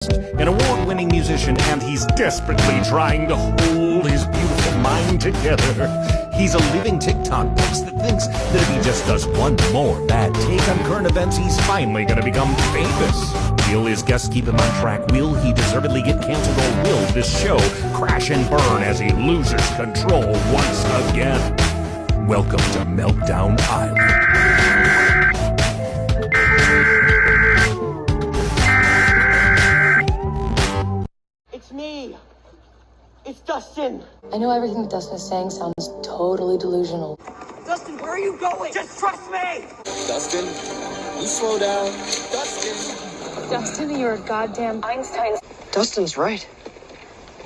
An award-winning musician, and he's desperately trying to hold his beautiful mind together. He's a living TikTok post that thinks that if he just does one more bad take on current events, he's finally gonna become famous. Will his guests keep him on track? Will he deservedly get canceled, or will this show crash and burn as he loses control once again? Welcome to Meltdown Island. It's me. It's Dustin. I know everything that Dustin is saying sounds totally delusional. Dustin, where are you going? Just trust me. Dustin, you slow down. Dustin. Dustin, you're a goddamn Einstein. Dustin's right.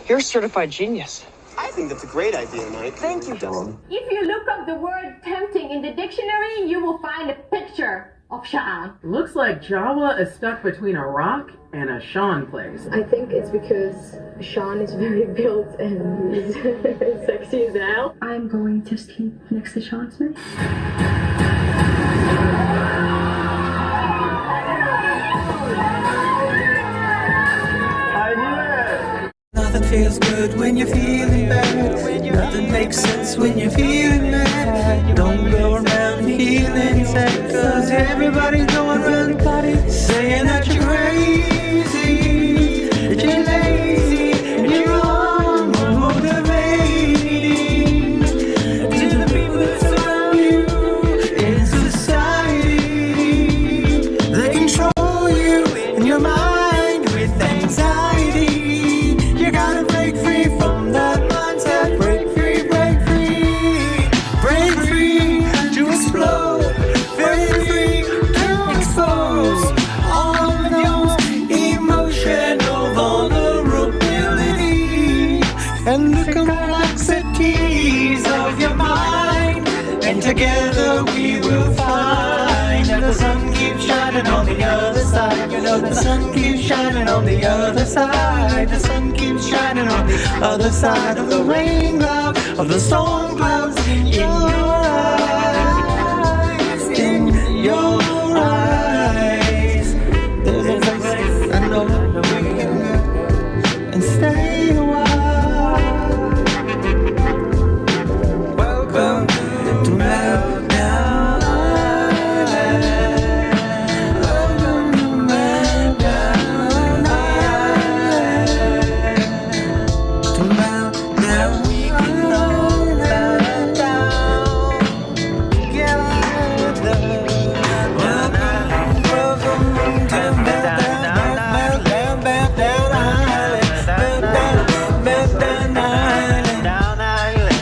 You're a certified genius. I think that's a great idea, Mike. Thank you, Dustin. If you look up the word tempting in the dictionary, you will find a picture of Sean. Looks like Jawa is stuck between a rock and a Sean place. I think it's because Sean is very built and he's sexy as hell. I'm going to sleep next to Sean Smith. Nothing feels good when you're feeling bad. Nothing makes sense when you're feeling mad. Don't go around feeling sad, cause everybody's going around saying that you're crazy, that you're lazy, and you're unmotivating. To the people that surround you in society, they control you in your mind with anxiety. You gotta break free from that mindset. Break free, break free. Break free to explode. Break free to expose all of your emotional vulnerability and the complexities of your mind. And together we will find that the sun keeps shining on the other side. You know the sun keeps shining on the other side. The sun keeps shining on the other side of the rain cloud, of the storm clouds in your eyes, in your eyes. There's a place I know we can go and stay a while. Welcome to Meltdown Island. Welcome to Meltdown Island. To Meltdown, we can all meltdown together. Welcome to Meltdown Island. Meltdown Island. Meltdown Island. Down Island.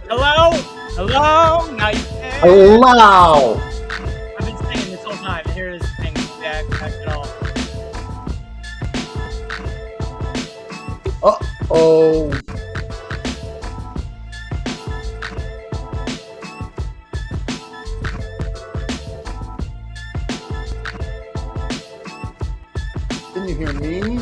Hello? Hello? Now you Wow! I've been singing this whole time. Here is the thing. Back it all. Uh-oh. you hear me?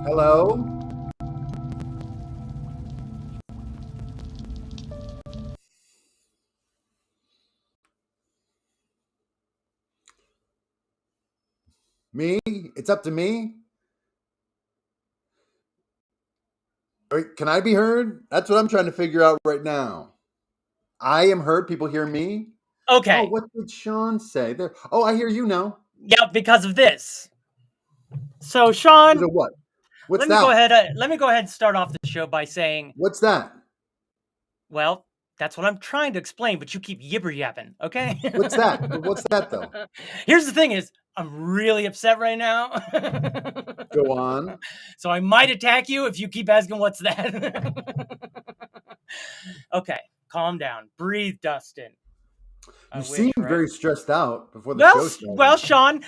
Hello? Me? It's up to me? Can I be heard? That's what I'm trying to figure out right now. I am heard. People hear me? Okay. Oh, what did Sean say? There. Oh, I hear you now. Yeah, because of this. So, Sean, what? What's let that? Let me go ahead and start off the show by saying, what's that? Well, that's what I'm trying to explain, but you keep yibber yapping. Okay. What's that? What's that though? Here's the thing: is I'm really upset right now. Go on. So I might attack you if you keep asking what's that. Okay, calm down. Breathe, Dustin. You seem very stressed out before the show started. Well, Sean,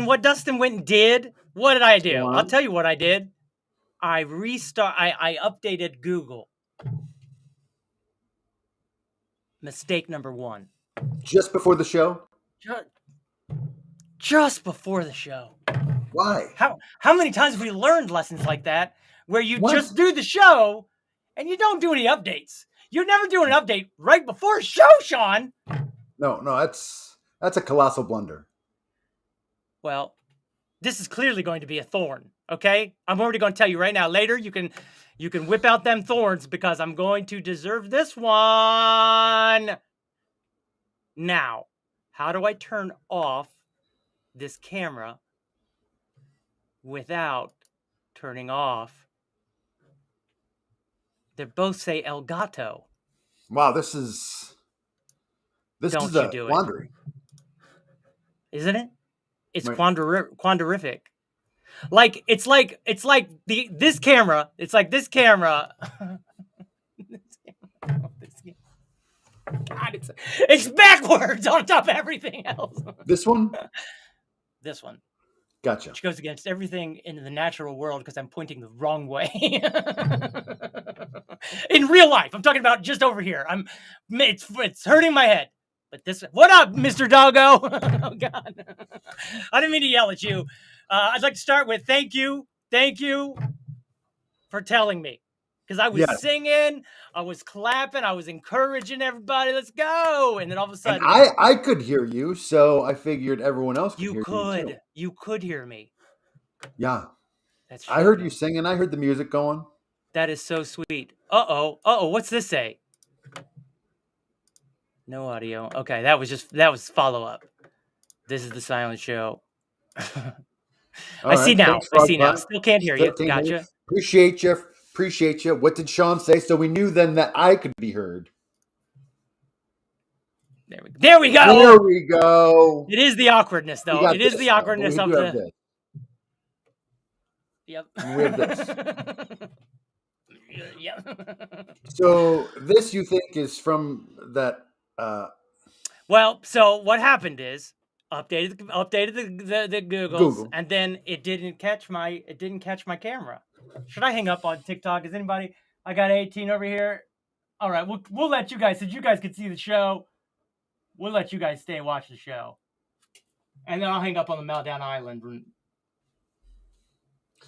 what Dustin went and did, what did I do? I'll tell you what I did. I updated Google. Mistake number 1. Just before the show? Just before the show. Why? How many times have we learned lessons like that where you just do the show and you don't do any updates? You're never doing an update right before a show, Sean. No, that's a colossal blunder. Well, this is clearly going to be a thorn, okay? I'm already going to tell you right now. Later, you can whip out them thorns because I'm going to deserve this one. Now, how do I turn off this camera without turning off? They both say El Gato. Wow, this is a quandary. Isn't it? It's quandarific. Like it's like this camera. It's like this camera. God, it's backwards on top of everything else. This one? This one. Gotcha. Which goes against everything in the natural world because I'm pointing the wrong way. In real life, I'm talking about just over here. It's hurting my head. But this, what up, Mr. Doggo? Oh God, I didn't mean to yell at you. I'd like to start with thank you for telling me, because I was singing, I was clapping, I was encouraging everybody. Let's go, and then all of a sudden, and I could hear you, so I figured everyone else could hear you too. You could hear me. Yeah, that's. I heard you singing. I heard the music going. That is so sweet. Uh-oh. What's this say? No audio. Okay, that was follow-up. This is the silent show. I see now. Still can't hear you. Gotcha. Appreciate you. What did Sean say? So we knew then that I could be heard. There we go. It is the awkwardness, though. It is the awkwardness of the. Yep. We have this. Yep. So this you think is from that? Well, so what happened is updated the Googles, and then it didn't catch my camera. Should I hang up on TikTok? Is anybody? I got 18 over here. All right, we'll let you guys, since you guys can see the show, we'll let you guys stay and watch the show, and then I'll hang up on the Meltdown Island.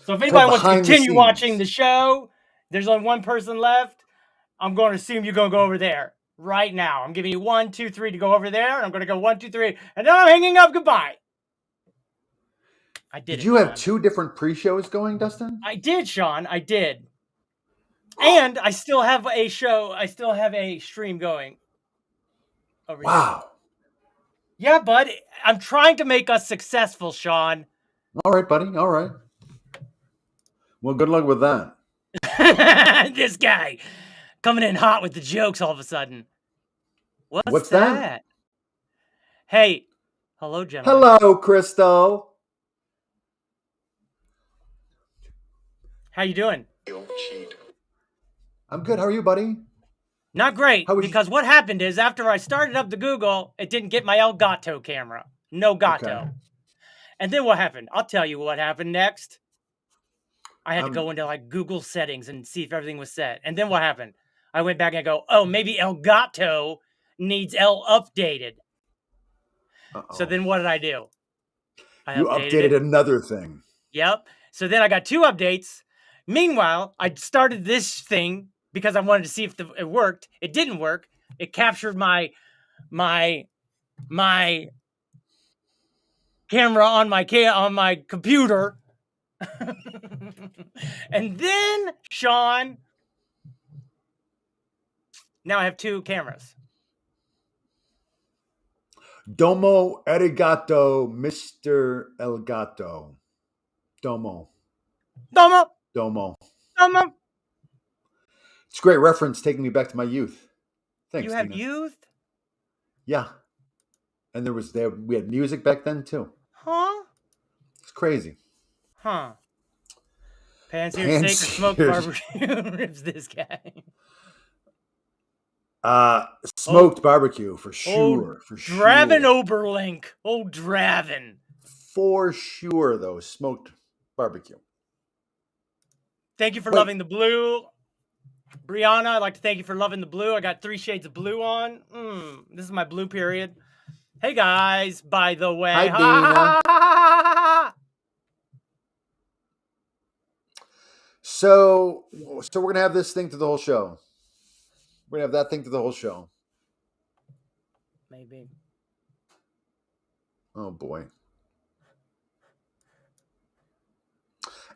So if anybody wants to continue watching the show, there's only one person left. I'm going to assume you're going to go over there right now. I'm giving you 1, 2, 3 to go over there, and I'm going to go 1, 2, 3, and then I'm hanging up. Goodbye. I did. Did you have 2 different pre-shows going, Dustin? I did, Sean. I did. And I still have a show. I still have a stream going. Over here. Yeah, bud. I'm trying to make us successful, Sean. All right, buddy. All right. Well, good luck with that. This guy coming in hot with the jokes all of a sudden. What's that? Hey. Hello, gentlemen. Hello, Crystal. How you doing? I'm good. How are you, buddy? Not great, because what happened is after I started up the Google, it didn't get my Elgato camera. No Gato. Okay. And then what happened? I'll tell you what happened next. I had to go into like Google settings and see if everything was set. And then what happened? I went back and I go, oh, maybe Elgato needs L updated. So then what did I do? You updated another thing. Yep. So then I got 2 updates. Meanwhile, I started this thing because I wanted to see if it worked. It didn't work. It captured my camera on my computer. And then, Sean, now I have 2 cameras. Domo arigato, Mr. Elgato. Domo. Domo. Domo. Domo. It's a great reference taking me back to my youth. Thanks, You have Tina. youth? Yeah. And we had music back then too. Huh? It's crazy. Huh. Pan-seared steak or smoked barbecue ribs this guy. Smoked barbecue for sure. For sure. Draven Oberlink. Oh, Draven. For sure, though. Smoked barbecue. Thank you for loving the blue. Brianna, I'd like to thank you for loving the blue. I got 3 shades of blue on. This is my blue period. Hey, guys, by the way. Hi, Dana. So we're going to have this thing through the whole show. We're going to have that thing through the whole show. Maybe. Oh, boy.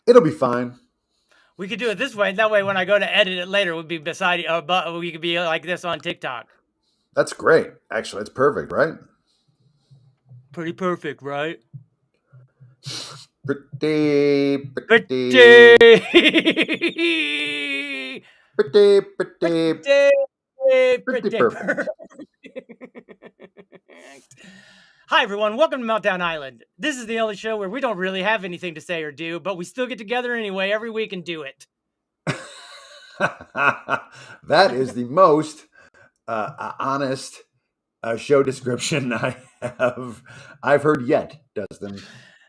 It'll be fine. We could do it this way. That way, when I go to edit it later, we'll be we could be like this on TikTok. That's great. Actually, it's perfect, right? Pretty perfect, right? Pretty perfect. Hi, everyone. Welcome to Meltdown Island. This is the only show where we don't really have anything to say or do, but we still get together anyway every week and do it. That is the most honest show description I've heard yet, Dustin.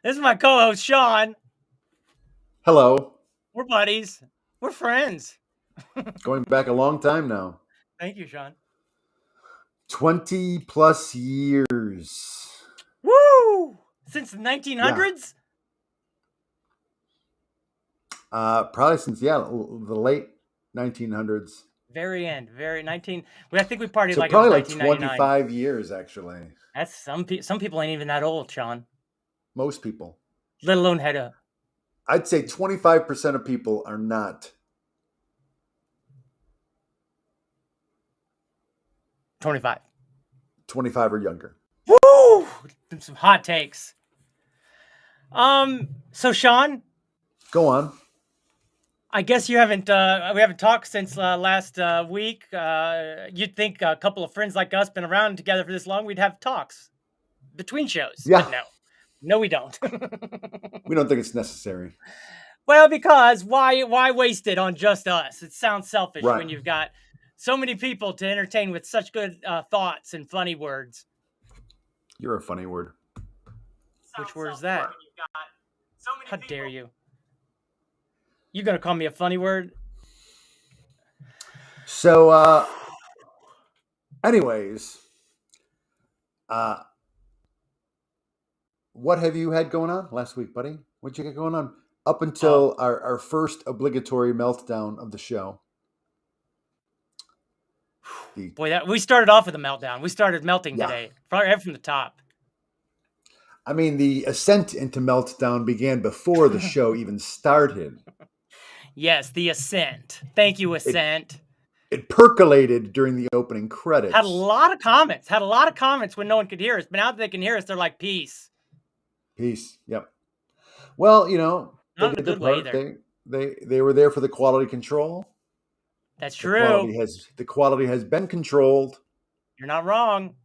This is my co-host, Sean. Hello. We're buddies. We're friends. Going back a long time now. Thank you, Sean. 20 plus years. Woo! Since the 1900s? Yeah. Probably since, the late 1900s. Very end. I think we partied so like probably it was like 25 years, actually. That's some people ain't even that old, Sean. Most people. Let alone head up. I'd say 25% of people are not. 25 or younger. Woo! Some hot takes. So Sean, go on. I guess we haven't talked since last week. You'd think a couple of friends like us been around together for this long, we'd have talks between shows. Yeah. But no, we don't. We don't think it's necessary. Well, because why waste it on just us? It sounds selfish when you've got so many people to entertain with such good thoughts and funny words. You're a funny word. Which word is that? How dare you? You gonna call me a funny word? So, anyways, what have you had going on last week, buddy? What'd you get going on up until our first obligatory meltdown of the show? Boy, we started off with a meltdown. We started melting today, right from the top. I mean, the ascent into meltdown began before the show even started. Yes, the ascent. Thank you, ascent. It percolated during the opening credits. Had a lot of comments when no one could hear us. But now that they can hear us, they're like, peace. Peace. Yep. Well, they Not did in a their good way part. either. They were there for the quality control. That's true. The quality has been controlled. You're not wrong.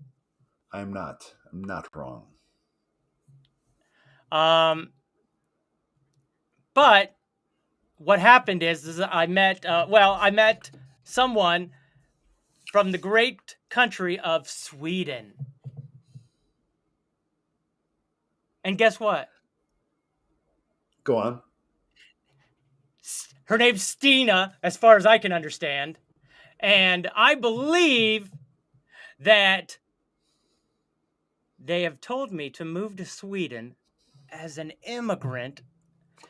I'm not wrong. But what happened is I met someone from the great country of Sweden. And guess what? Go on. Her name's Stina, as far as I can understand. And I believe that they have told me to move to Sweden as an immigrant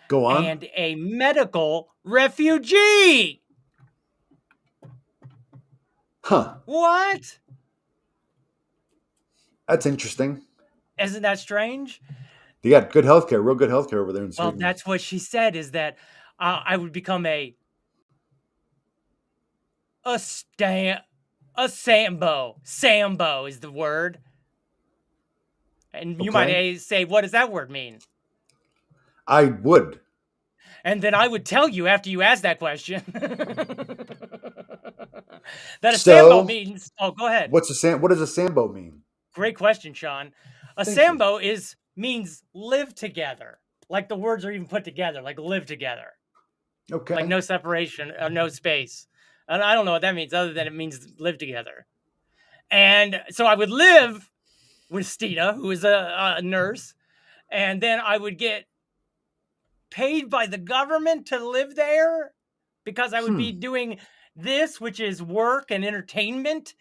Go on. and a medical refugee. Huh. What? That's interesting. Isn't that strange? They got good healthcare, real good healthcare over there in Well, Sweden. that's what she said, is that I would become a Sambo. Sambo is the word. And you might say, what does that word mean? I would. And then I would tell you after you ask that question that a Sambo means. Oh, go ahead. What does a Sambo mean? Great question, Sean. A Sambo means live together. Like the words are even put together, like live together. Okay. Like no separation, no space. And I don't know what that means other than it means live together. And so I would live with Stina, who is a nurse, and then I would get paid by the government to live there because I would be doing this, which is work and entertainment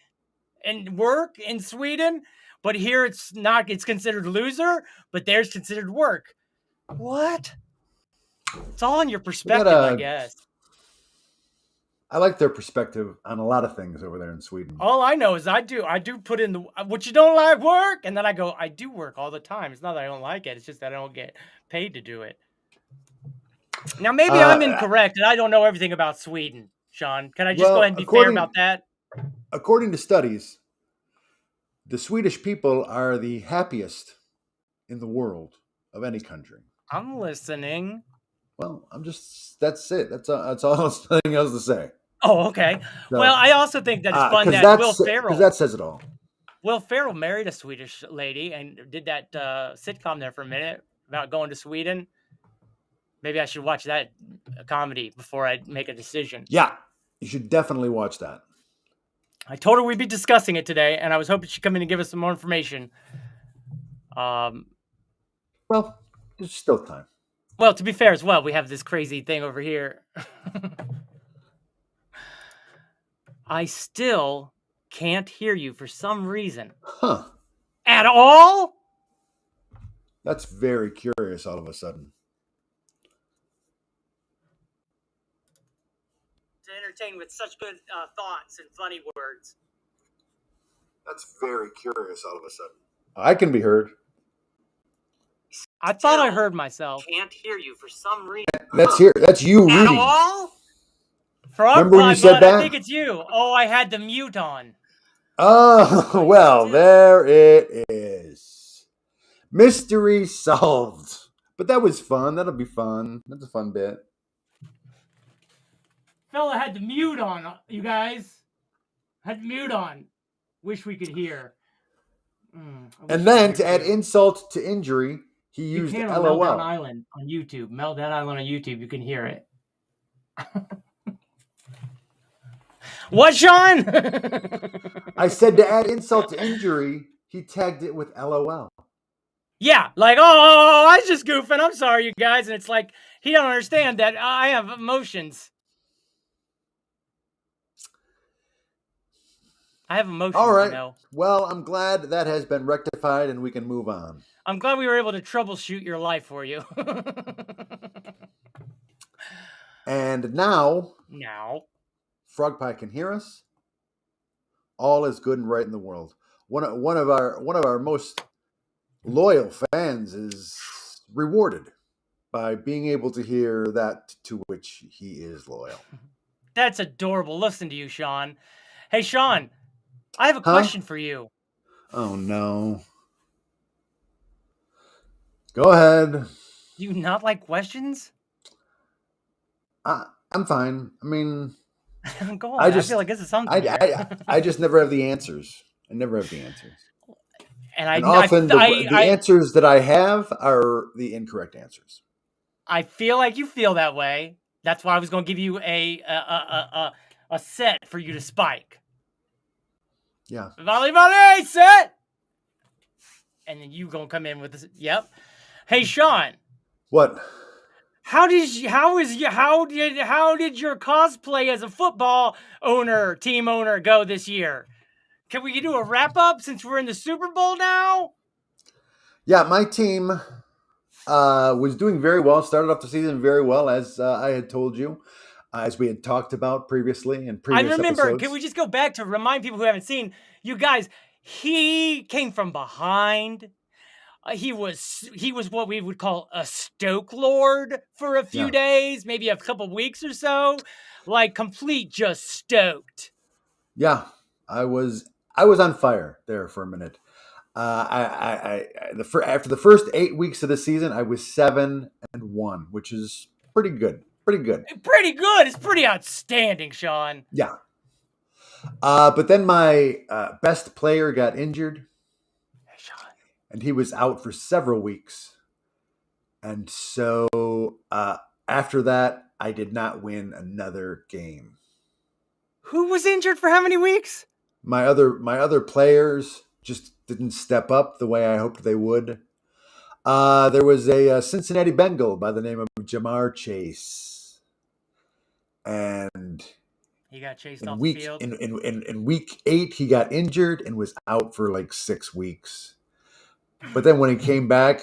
and work in Sweden. But here it's not, it's considered loser, but there's considered work. What? It's all in your perspective, I guess. I like their perspective on a lot of things over there in Sweden. All I know is I do put in what you don't like work, and then I go, I do work all the time. It's not that I don't like it. It's just that I don't get paid to do it. Now, maybe I'm incorrect, and I don't know everything about Sweden, Sean. Can I just go ahead and be fair about that? According to studies, the Swedish people are the happiest in the world of any country. I'm listening. Well, that's it. That's all. There's nothing else to say. Oh, okay. So, well, I also think that it's fun that Will Ferrell. Because that says it all. Will Ferrell married a Swedish lady and did that sitcom there for a minute about going to Sweden. Maybe I should watch that comedy before I make a decision. Yeah, you should definitely watch that. I told her we'd be discussing it today, and I was hoping she'd come in and give us some more information. Well, there's still time. Well, to be fair as well, we have this crazy thing over here. I still can't hear you for some reason. Huh. At all? That's very curious all of a sudden. To entertain with such good thoughts and funny words. That's very curious all of a sudden. I can be heard. I thought I heard myself. Can't hear you for some reason. That's you reading. At all? Frog Remember when you said that? I think it's you. Oh, I had the mute on. Oh, well, there it is. Mystery solved. But that was fun. That'll be fun. That's a fun bit. Fella had the mute on, you guys. Had the mute on. Wish we could hear. And then to add insult to injury, he used LOL. Meltdown Island on YouTube. Meltdown Island on YouTube. You can hear it. What, Sean? I said to add insult to injury, he tagged it with LOL. Yeah, like, oh, I was just goofing. I'm sorry, you guys. And it's like, he don't understand that I have emotions. I have emotions, All right. you know. Well, I'm glad that has been rectified and we can move on. I'm glad we were able to troubleshoot your life for you. And now, Frog Pie can hear us. All is good and right in the world. One of our most loyal fans is rewarded by being able to hear that to which he is loyal. That's adorable. Listen to you, Sean. Hey, Sean, I have a question for you. Oh, no. Go ahead. Do you not like questions? I'm fine. I mean, go on. I feel like this is something. I just never have the answers. I never have the answers. And often the answers that I have are the incorrect answers. I feel like you feel that way. That's why I was going to give you a set for you to spike. Yeah. Volley, set. And then you going to come in with this. Yep. Hey, Sean. What? How did your cosplay as a football team owner go this year? Can we do a wrap up since we're in the Super Bowl now? Yeah, my team was doing very well. Started off the season very well, as I had told you, as we had talked about previously in previous I remember. episodes. Can we just go back to remind people who haven't seen you guys? He came from behind. He was what we would call a Stoke Lord for a few days, maybe a couple weeks or so, like complete just stoked. Yeah, I was on fire there for a minute. After the first 8 weeks of the season, I was 7-1, which is pretty good. Pretty good. Pretty good. It's pretty outstanding, Sean. Yeah. But then my best player got injured. Hey, Sean. And he was out for several weeks. And so after that, I did not win another game. Who was injured for how many weeks? My other players just didn't step up the way I hoped they would. There was a Cincinnati Bengal by the name of Jamar Chase. And he got chased off the field. In week 8, he got injured and was out for like 6 weeks. But then when he came back,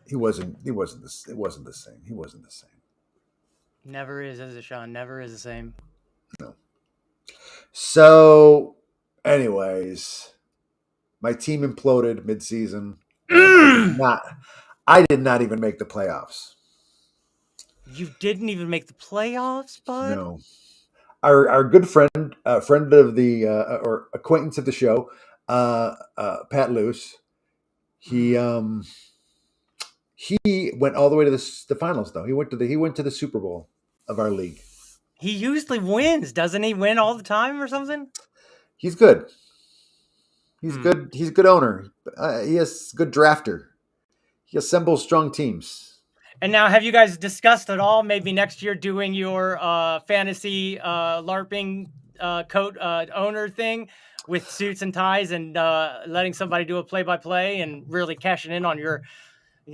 it wasn't the same. He wasn't the same. Never is it, Sean? Never is the same. No. So, anyways, my team imploded mid-season. I did not even make the playoffs. You didn't even make the playoffs, bud? No. Our good friend of the or acquaintance of the show, Pat Luce, he went all the way to the finals though. He went to the Super Bowl of our league. He usually wins, doesn't he? Win all the time or something? He's good. He's good. He's a good owner. He is good drafter. He assembles strong teams. And now, have you guys discussed at all maybe next year doing your fantasy LARPing coat owner thing with suits and ties and letting somebody do a play-by-play and really cashing in on you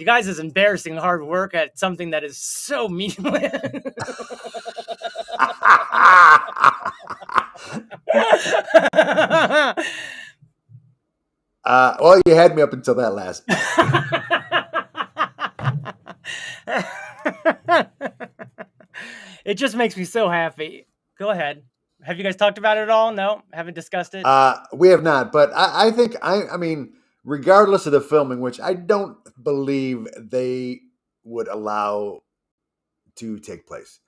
guys' embarrassing hard work at something that is so meaningless? Well, you had me up until that last. It just makes me so happy. Go ahead. Have you guys talked about it at all? No? Haven't discussed it? We have not, but I think, I mean, regardless of the filming, which I don't believe they would allow to take place.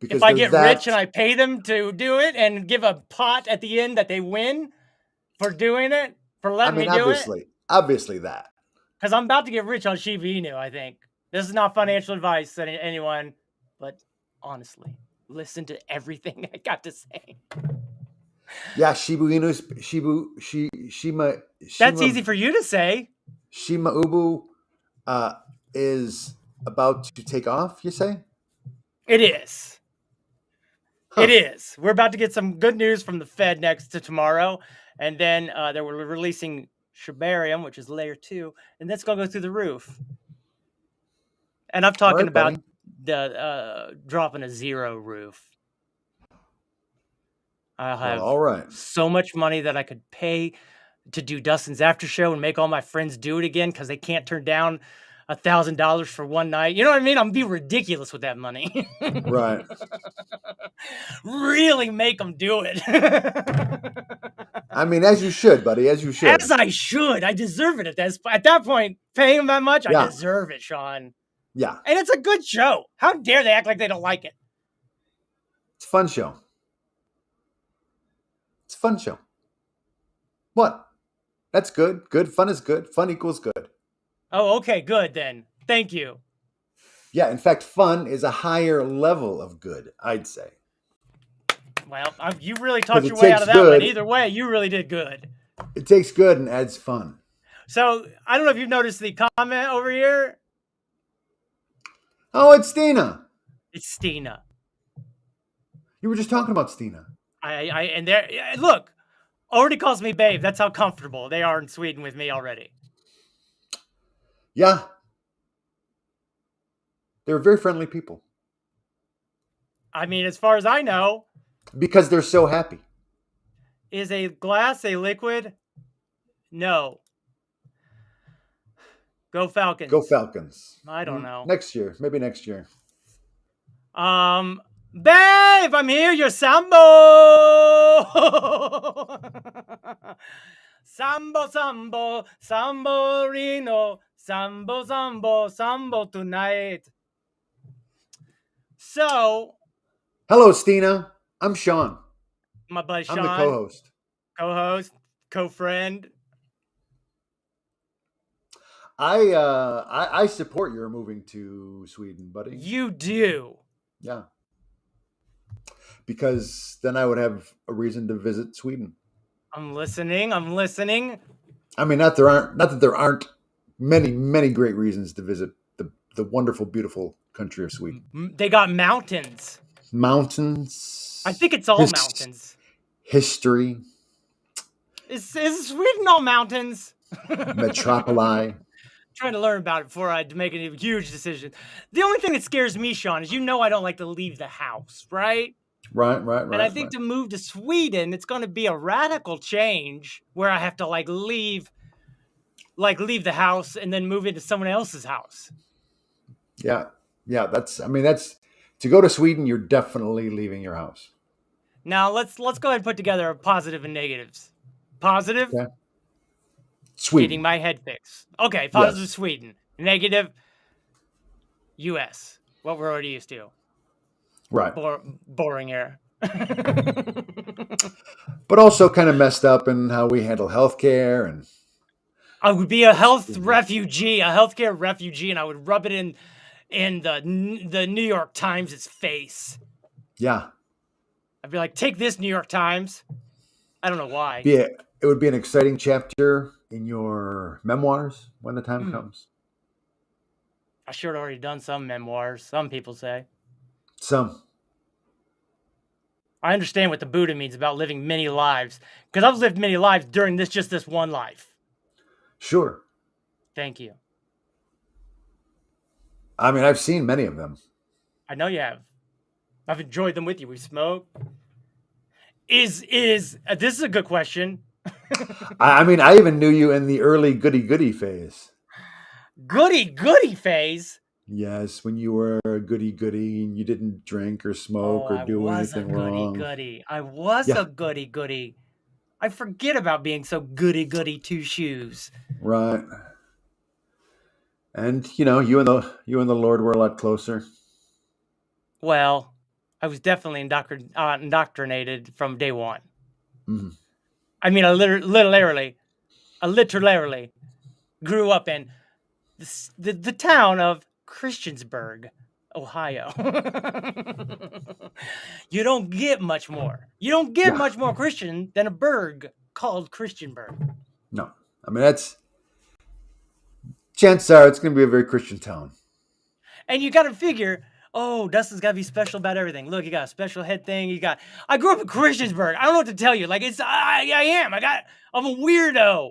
Because if I get rich and I pay them to do it and give a pot at the end that they win for doing it, for letting me do it. Obviously that. Because I'm about to get rich on Shiba Inu, I think. This is not financial advice to anyone, but honestly, listen to everything I got to say. Yeah, Shiba Inu's Shima. That's easy for you to say. Shima Ubu is about to take off, you say? It is. Huh. It is. We're about to get some good news from the Fed next to tomorrow. And then they were releasing Shibarium, which is layer 2. And that's going to go through the roof. And I'm talking about the dropping a 0 roof. I'll have so much money that I could pay to do Dustin's after show and make all my friends do it again because they can't turn down $1,000 for one night. You know what I mean? I'm gonna be ridiculous with that money. Right. Really make them do it. I mean, as you should, buddy. As you should. As I should. I deserve it at that point. Paying them that much, yeah. I deserve it, Sean. Yeah. And it's a good show. How dare they act like they don't like it? It's a fun show. It's a fun show. What? That's good. Good. Fun is good. Fun equals good. Oh, okay. Good then. Thank you. Yeah. In fact, fun is a higher level of good, I'd say. Well, you really talked your way out of that one. Either way, you really did good. It takes good and adds fun. So, I don't know if you've noticed the comment over here. Oh, it's Stina. It's Stina. You were just talking about Stina. And there, look, already calls me babe. That's how comfortable they are in Sweden with me already. Yeah. They're very friendly people I mean, as far as I know, because they're so happy. is a glass a liquid? No. Go Falcons. Go Falcons. I don't know. Next year, maybe next year. Babe, I'm here, your Sambo! Sambo, Sambo, Samborino, Sambo, Sambo, Sambo tonight. So, hello, Stina. I'm Sean. My buddy Sean. I'm the co-host. Co-host, co-friend. I support your moving to Sweden, buddy. You do. Yeah. Because then I would have a reason to visit Sweden. I'm listening. I mean, not that there aren't many great reasons to visit the wonderful, beautiful country of Sweden. They got mountains. Mountains. I think it's all mountains. History. Is Sweden all mountains? Metropoli. Trying to learn about it before I make a huge decision. The only thing that scares me, Sean, is I don't like to leave the house, right? Right. And I think to move to Sweden, it's going to be a radical change where I have to leave the house and then move into someone else's house. Yeah. That's to go to Sweden. You're definitely leaving your house. Now let's go ahead and put together positive and negatives. Positive. Okay. Sweden. Getting my head fixed. Okay. Positive, yes. Sweden. Negative. U.S. What we're already used to. Right. Boring air. But also kind of messed up in how we handle healthcare, and I would be a healthcare refugee, and I would rub it in the New York Times' face. Yeah. I'd be like, take this, New York Times. I don't know why. Yeah, it would be an exciting chapter in your memoirs when the time comes. I sure had already done some memoirs, some people say. Some. I understand what the Buddha means about living many lives, because I've lived many lives during this one life. Sure. Thank you. I mean, I've seen many of them. I know you have. I've enjoyed them with you. We smoke. This is a good question. I mean, I even knew you in the early goody phase. Goody phase? Yes, when you were a goody and you didn't drink or smoke or do anything wrong. I was a goody. I forget about being so goody two shoes. Right. And you and the Lord were a lot closer. Well, I was definitely indoctrinated from day one. Mm-hmm. I mean, I literally grew up in the town of Christiansburg, Ohio. You don't get much more. You don't get much more Christian than a burg called Christiansburg. No. I mean, chances are it's going to be a very Christian town. And you got to figure, Dustin's got to be special about everything. Look, you got a special head thing. I grew up in Christiansburg. I don't know what to tell you. I am. I'm a weirdo.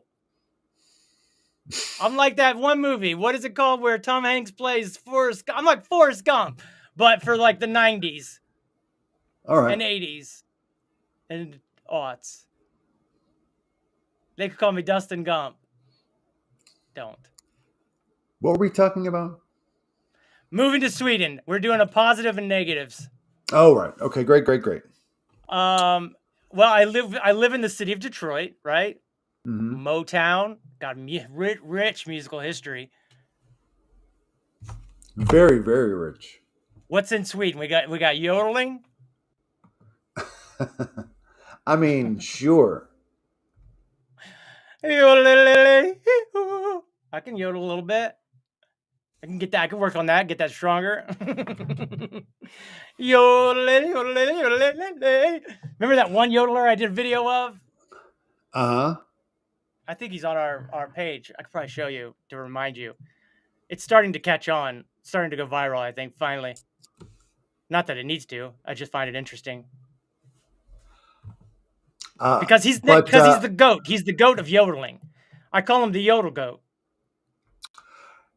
I'm like that one movie. What is it called where Tom Hanks plays Forrest Gump? I'm like Forrest Gump, but for the 90s. All right. And 80s. And aughts. They could call me Dustin Gump. Don't. What were we talking about? Moving to Sweden. We're doing a positive and negatives. Oh, right. Okay, great. Well, I live in the city of Detroit, right? Mm-hmm. Motown, got rich musical history. Very, very rich. What's in Sweden? We got yodeling. I mean, sure. I can yodel a little bit. I can get that. I can work on that. Get that stronger. Yodeling. Remember that one yodeler I did a video of? Uh-huh. I think he's on our page. I could probably show you to remind you. It's starting to catch on. It's starting to go viral, I think, finally. Not that it needs to. I just find it interesting. Because he's the goat. He's the goat of yodeling. I call him the yodel goat.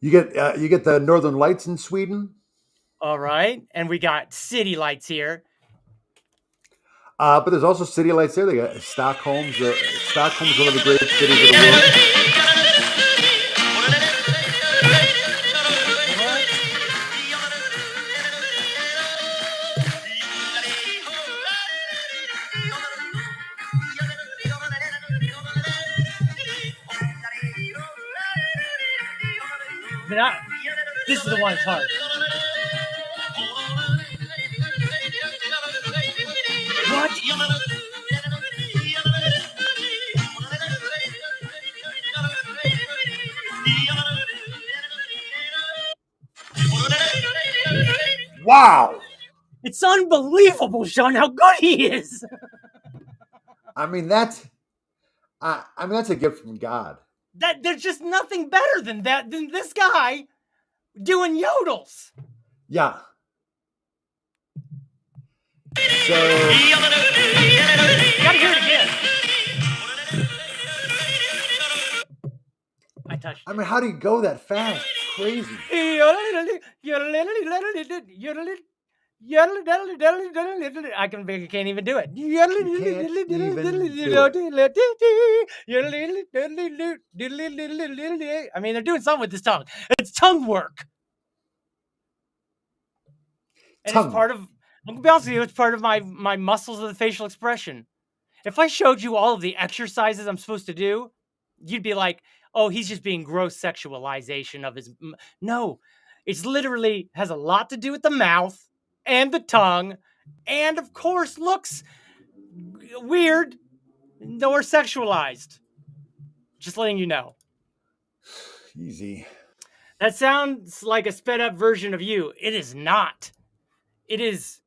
You get the Northern Lights in Sweden? All right. And we got city lights here. But there's also city lights there. They got Stockholm's. Stockholm's one of the great cities of the world. This is the one that's hard. What? Wow! It's unbelievable, Sean, how good he is. I mean, that's a gift from God. That there's just nothing better than this guy doing yodels. Yeah. So you gotta hear it again. I touched it. I mean, how do you go that fast? It's crazy. I can't even do it. I mean, they're doing something with this tongue. It's tongue work. And it's part of, I'm gonna be honest with you, it's part of my muscles of the facial expression. If I showed you all of the exercises I'm supposed to do, you'd be like, oh, he's just being gross sexualization of his. No, it's literally has a lot to do with the mouth and the tongue, and of course looks weird or sexualized. Just letting you know. Easy. That sounds like a sped up version of you. It is not. It is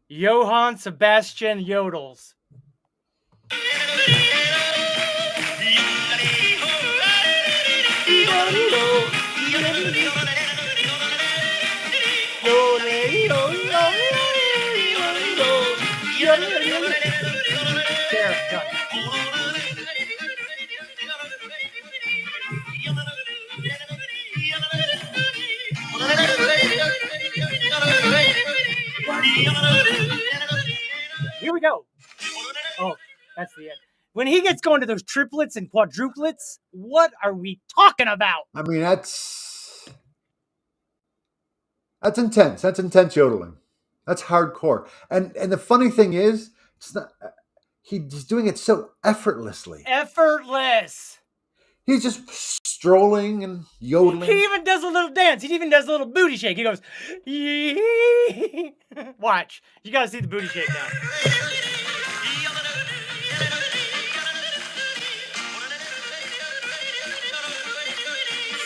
Johann Sebastian Yodels. There, done. Here we go. Oh, that's the end. When he gets going to those triplets and quadruplets, what are we talking about? I mean, that's intense. That's intense yodeling. That's hardcore. And the funny thing is, it's not. He's doing it so effortlessly. Effortless. He's just strolling and yodeling. He even does a little dance. He even does a little booty shake. He goes, watch. You got to see the booty shake now.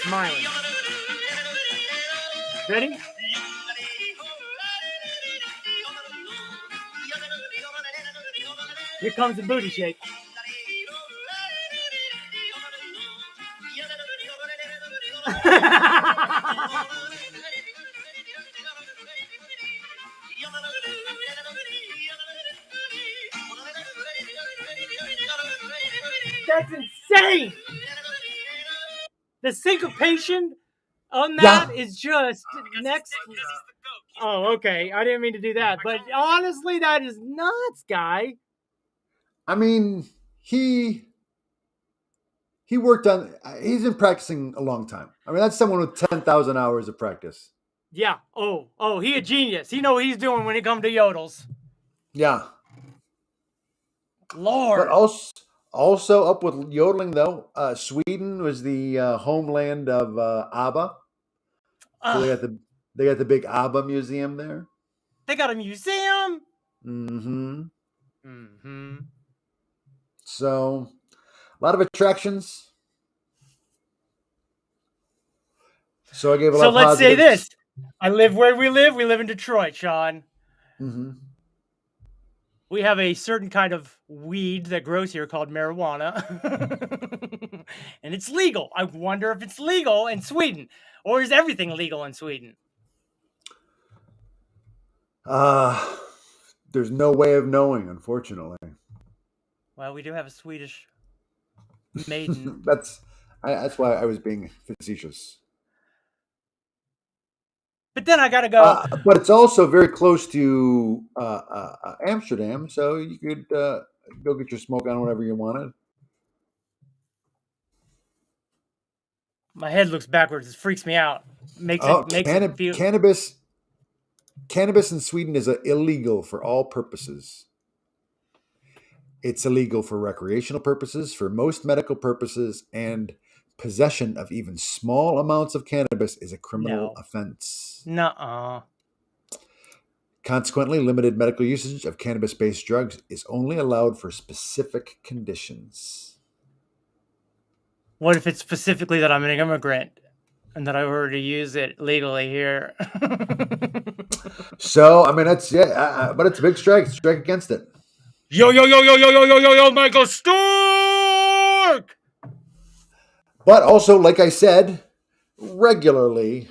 Smiling. Ready? Here comes the booty shake. That's insane. The syncopation on that is just next. Oh, okay. I didn't mean to do that, but honestly, that is nuts, guy. I mean, he worked on. He's been practicing a long time. I mean, that's someone with 10,000 hours of practice. Yeah. Oh, he a genius. He know what he's doing when it comes to yodels. Yeah. Lord. But also up with yodeling though. Sweden was the homeland of ABBA. So they got the big ABBA museum there. They got a museum. Mm-hmm. Mm-hmm. So, a lot of attractions. So I gave a lot of positives. Let's say this. I live where we live. We live in Detroit, Sean. Mm-hmm. We have a certain kind of weed that grows here called marijuana. And it's legal. I wonder if it's legal in Sweden. Or is everything legal in Sweden? There's no way of knowing, unfortunately. Well, we do have a Swedish maiden. That's why I was being facetious. But then I gotta go. But it's also very close to Amsterdam, so you could go get your smoke on whenever you wanted. My head looks backwards. It freaks me out. Makes it feel. Cannabis in Sweden is illegal for all purposes. It's illegal for recreational purposes, for most medical purposes, and possession of even small amounts of cannabis is a criminal offense. Nuh-uh. Consequently, limited medical usage of cannabis-based drugs is only allowed for specific conditions. What if it's specifically that I'm an immigrant and that I were to use it legally here? So, I mean, that's but it's a big strike. Strike against it. Yo, Michael Stork! But also, like I said, regularly,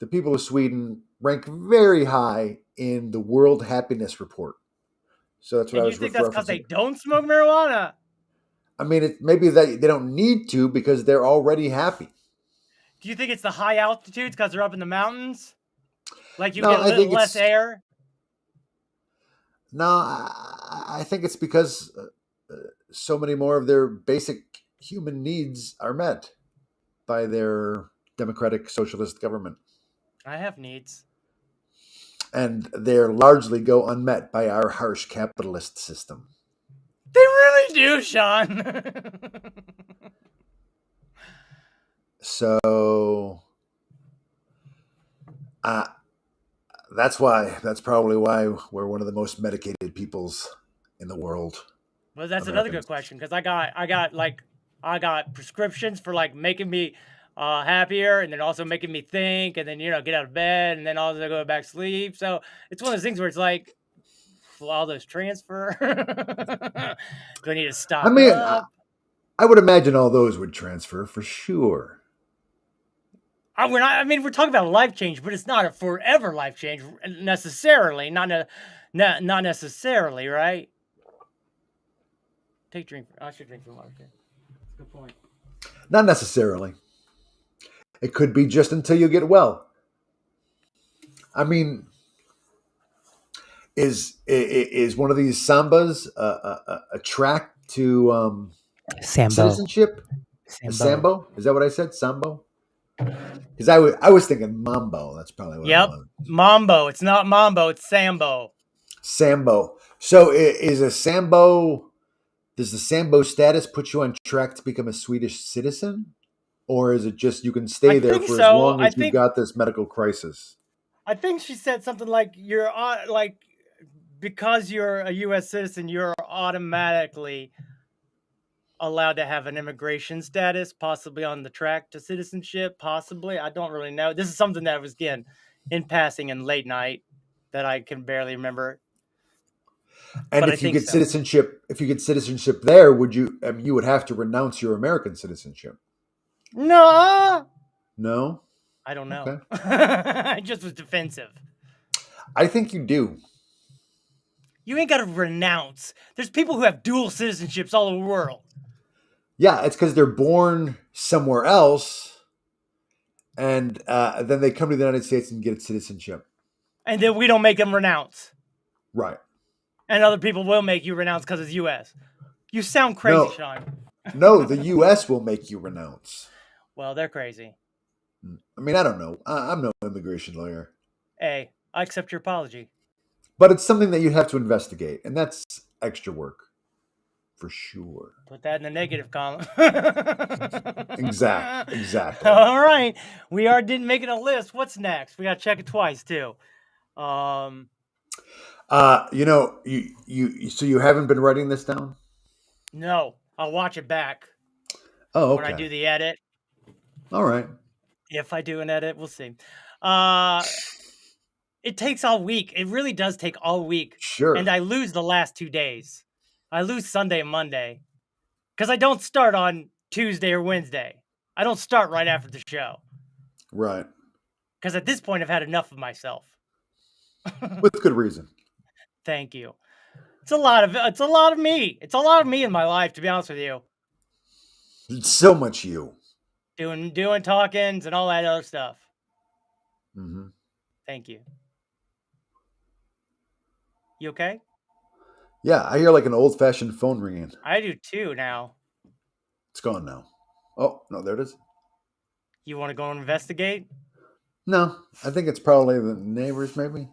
the people of Sweden rank very high in the World Happiness Report. So that's what I was referencing. You think that's because they don't smoke marijuana? I mean, maybe they don't need to because they're already happy. Do you think it's the high altitudes because they're up in the mountains? Like you get a little less air? No, I think it's because so many more of their basic human needs are met by their democratic socialist government. I have needs. And they're largely go unmet by our harsh capitalist system. They really do, Sean. So that's probably why we're one of the most medicated peoples in the world. Well, that's another good question because I got prescriptions for like making me happier and then also making me think and then get out of bed and then also go back to sleep. So it's one of those things where it's like, will all those transfer? Do I need to stop? I mean, I would imagine all those would transfer for sure. We're talking about a life change, but it's not a forever life change necessarily. Not necessarily, right? I should drink some water. Okay. Good point. Not necessarily. It could be just until you get well. I mean, is one of these sambas a track to citizenship? Sambo? Is that what I said? Sambo? Because I was thinking mambo. That's probably what I was. Mambo. It's not mambo. It's sambo. Sambo. So is a sambo... Does the Sambo status put you on track to become a Swedish citizen? Or is it just you can stay there for as long as you've got this medical crisis? I think she said something like because you're a U.S. citizen, you're automatically allowed to have an immigration status, possibly on the track to citizenship, possibly. I don't really know. This is something that was, again, in passing in late night that I can barely remember. And if you get citizenship there, would you? I mean, you would have to renounce your American citizenship. No. No. I don't know. Okay. I just was defensive. I think you do. You ain't got to renounce. There's people who have dual citizenships all over the world. Yeah, it's because they're born somewhere else, and then they come to the United States and get citizenship. And then we don't make them renounce. Right. And other people will make you renounce because it's U.S. You sound crazy, Sean. No, the U.S. will make you renounce. Well, they're crazy. I mean, I don't know. I'm no immigration lawyer. Hey, I accept your apology. But it's something that you have to investigate, and that's extra work. For sure. Put that in the negative column. Exactly. All right. We didn't make it a list. What's next? We got to check it twice, too. So you haven't been writing this down? No, I'll watch it back. Oh, okay. When I do the edit. All right. If I do an edit, we'll see. It takes all week. It really does take all week. Sure. And I lose the last 2 days. I lose Sunday and Monday. Because I don't start on Tuesday or Wednesday. I don't start right after the show. Right. Because at this point, I've had enough of myself. With good reason. Thank you. It's a lot of me. It's a lot of me in my life, to be honest with you. It's so much you. Doing talkings and all that other stuff. Mm-hmm. Thank you. You okay? Yeah, I hear like an old-fashioned phone ringing. I do too now. It's gone now. Oh, no, there it is. You want to go and investigate? No, I think it's probably the neighbors, maybe.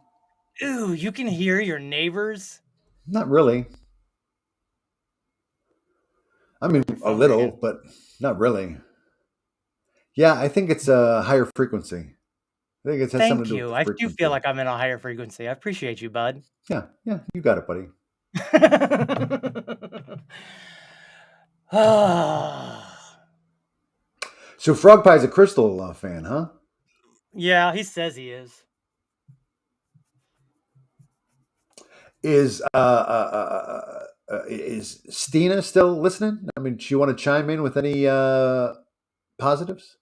Ooh, you can hear your neighbors? Not really. I mean, a little, but not really. Yeah, I think it's a higher frequency. I think it has something to do with the I do frequency. feel like I'm in a higher frequency. I appreciate you, bud. Yeah, you got it, buddy. So Frog Pie's a Crystal fan, huh? Yeah, he says he is. Is Stina still listening? I mean, do you want to chime in with any positives?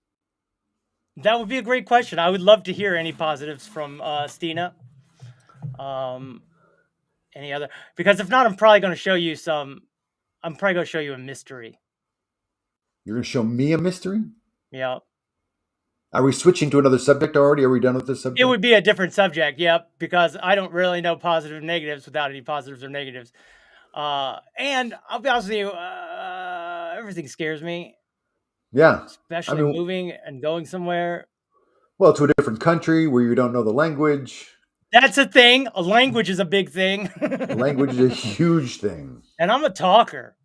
That would be a great question. I would love to hear any positives from Stina. Any other? Because if not, I'm probably going to show you some. I'm probably going to show you a mystery. You're going to show me a mystery? Yeah. Are we switching to another subject already? Are we done with this subject? It would be a different subject, yep, because I don't really know positive and negatives without any positives or negatives. And I'll be honest with you, everything scares me. Yeah. Especially moving and going somewhere. Well, to a different country where you don't know the language. That's a thing. A language is a big thing. Language is a huge thing. And I'm a talker.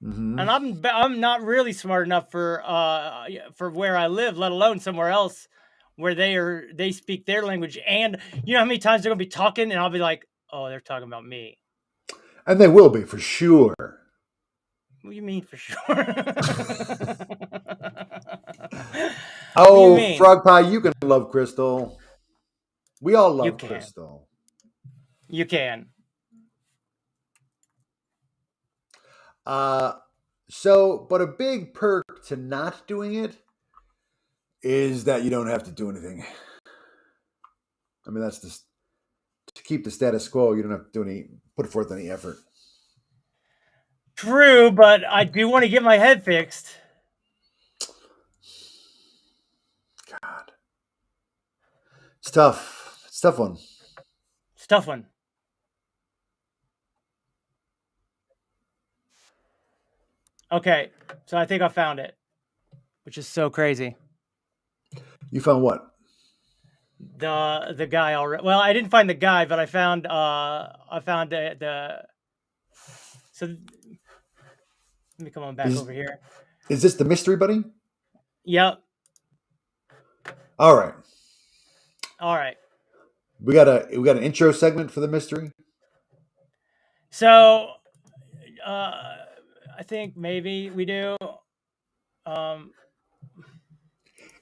Mm-hmm. And I'm not really smart enough for where I live, let alone somewhere else where they speak their language. And you know how many times they're gonna be talking, and I'll be like, "Oh, they're talking about me." And they will be for sure. What do you mean for sure? Oh, Frog Pie, you can love Crystal. We all love Crystal. You can. But a big perk to not doing it is that you don't have to do anything. I mean, that's just to keep the status quo. You don't have to put forth any effort. True, but I do want to get my head fixed. God. It's tough. It's a tough one. It's a tough one. Okay, so I think I found it, which is so crazy. You found what? The guy already. Well, I didn't find the guy, but I found the. So let me come on back over here. Is this the mystery, buddy? Yep. All right. We got an intro segment for the mystery. So, I think maybe we do.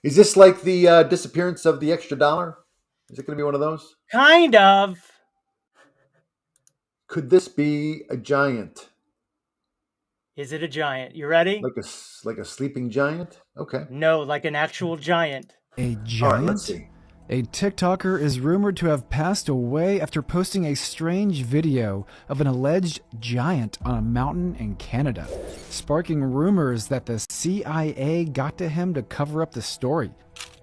Is this like the disappearance of the extra $1? Is it going to be one of those? Kind of. Could this be a giant? Is it a giant? You ready? Like a sleeping giant? Okay. No, like an actual giant. A giant? All right, let's see. A TikToker is rumored to have passed away after posting a strange video of an alleged giant on a mountain in Canada, sparking rumors that the CIA got to him to cover up the story.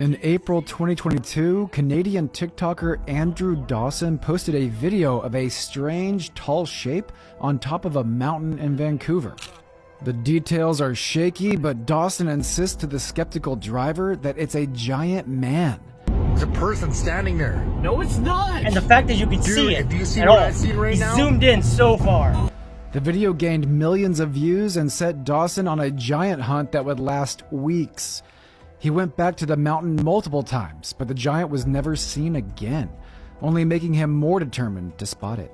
In April 2022, Canadian TikToker Andrew Dawson posted a video of a strange tall shape on top of a mountain in Vancouver. The details are shaky, but Dawson insists to the skeptical driver that it's a giant man. There's a person standing there. No, it's not. And the fact that you can see it. Do you see what I see right now? Zoomed in so far. The video gained millions of views and set Dawson on a giant hunt that would last weeks. He went back to the mountain multiple times, but the giant was never seen again, only making him more determined to spot it.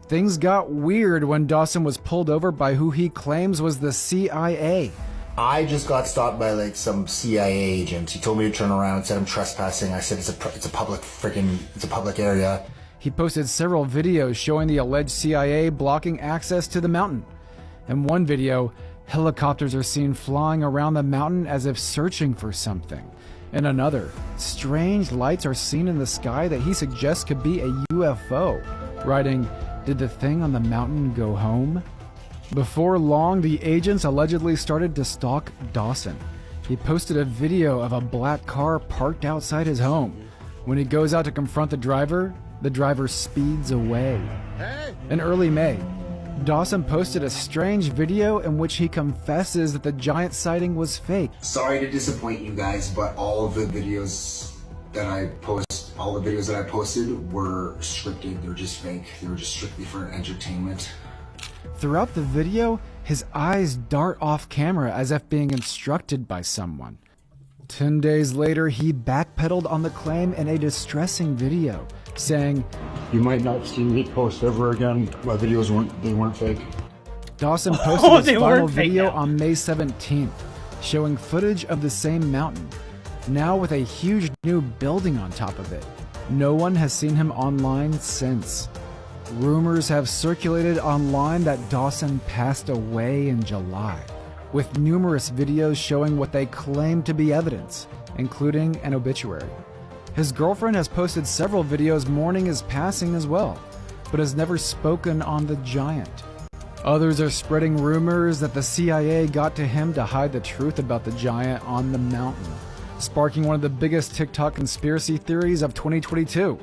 Things got weird when Dawson was pulled over by who he claims was the CIA. I just got stopped by like some CIA agent. He told me to turn around and said I'm trespassing. I said it's a public area. He posted several videos showing the alleged CIA blocking access to the mountain. In one video, helicopters are seen flying around the mountain as if searching for something. In another, strange lights are seen in the sky that he suggests could be a UFO, writing, "Did the thing on the mountain go home?" Before long, the agents allegedly started to stalk Dawson. He posted a video of a black car parked outside his home. When he goes out to confront the driver speeds away. In early May, Dawson posted a strange video in which he confesses that the giant sighting was fake. Sorry to disappoint you guys, but all of the videos that I posted were scripted. They're just fake. They were just strictly for entertainment. Throughout the video, his eyes dart off camera as if being instructed by someone. 10 days later, he backpedaled on the claim in a distressing video, saying, "You might not see me post ever again. My videos weren't fake." Dawson posted his final video on May 17th, showing footage of the same mountain, now with a huge new building on top of it. No one has seen him online since. Rumors have circulated online that Dawson passed away in July, with numerous videos showing what they claim to be evidence, including an obituary. His girlfriend has posted several videos mourning his passing as well, but has never spoken on the giant. Others are spreading rumors that the CIA got to him to hide the truth about the giant on the mountain, sparking one of the biggest TikTok conspiracy theories of 2022.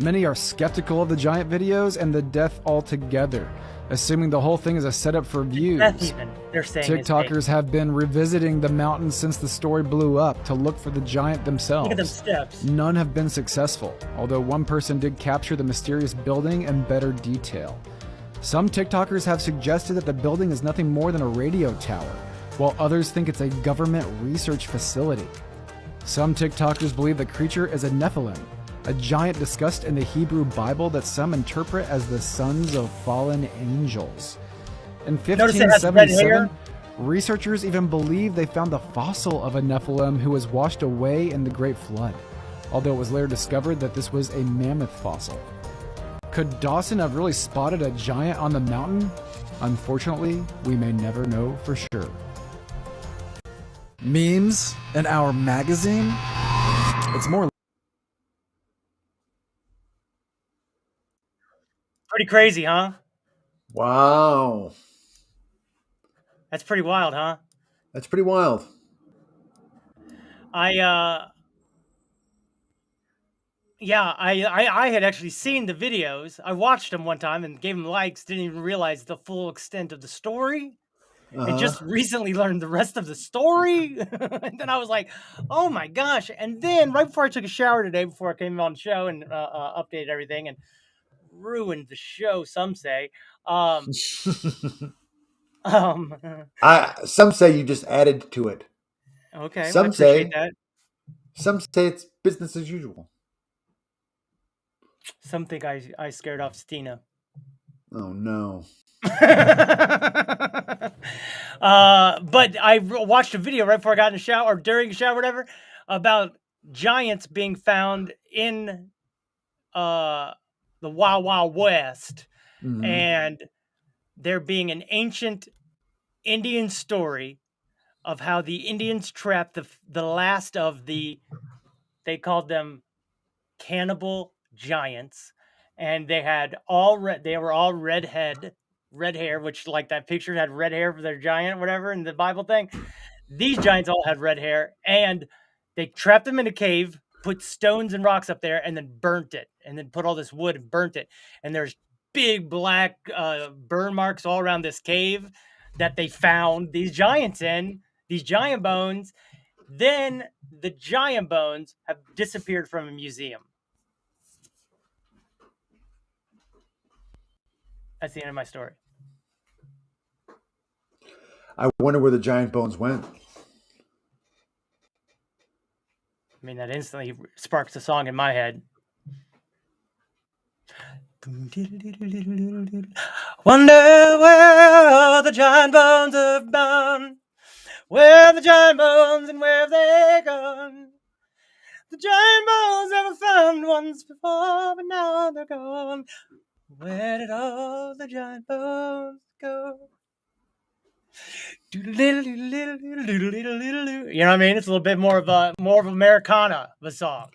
Many are skeptical of the giant videos and the death altogether, assuming the whole thing is a setup for views. They're saying TikTokers have been revisiting the mountain since the story blew up to look for the giant themselves. Look at them steps. None have been successful, although one person did capture the mysterious building in better detail. Some TikTokers have suggested that the building is nothing more than a radio tower, while others think it's a government research facility. Some TikTokers believe the creature is a Nephilim, a giant discussed in the Hebrew Bible that some interpret as the sons of fallen angels. In 1577, researchers even believe they found the fossil of a Nephilim who was washed away in the Great Flood, although it was later discovered that this was a mammoth fossil. Could Dawson have really spotted a giant on the mountain? Unfortunately, we may never know for sure. Memes in our magazine? It's more pretty crazy, huh? Wow. That's pretty wild, huh? That's pretty wild. I had actually seen the videos. I watched them one time and gave them likes, didn't even realize the full extent of the story. And just recently learned the rest of the story. And then I was like, oh my gosh. And then right before I took a shower today, before I came on the show and updated everything and ruined the show, some say. Some say you just added to it. Okay, some I appreciate say that. Some say it's business as usual. Some think I scared off Stina. Oh no. But I watched a video right before I got in the shower, or during the shower, whatever, about giants being found in the Wild Wild West, and there being an ancient Indian story of how the Indians trapped the last of they called them cannibal giants, and they had they were all red hair, which like that picture had red hair for their giant, whatever, in the Bible thing. These giants all had red hair, and they trapped them in a cave, put stones and rocks up there, and then burnt it, and then put all this wood and burnt it. And there's big black burn marks all around this cave that they found these giants in, these giant bones. Then the giant bones have disappeared from a museum. That's the end of my story. I wonder where the giant bones went. I mean, that instantly sparks a song in my head. Wonder where the giant bones have gone. Where the giant bones and where have they gone? The giant bones never found once before, but now they're gone. Where did all the giant bones go? You know what I mean? It's a little bit more of Americana of a song.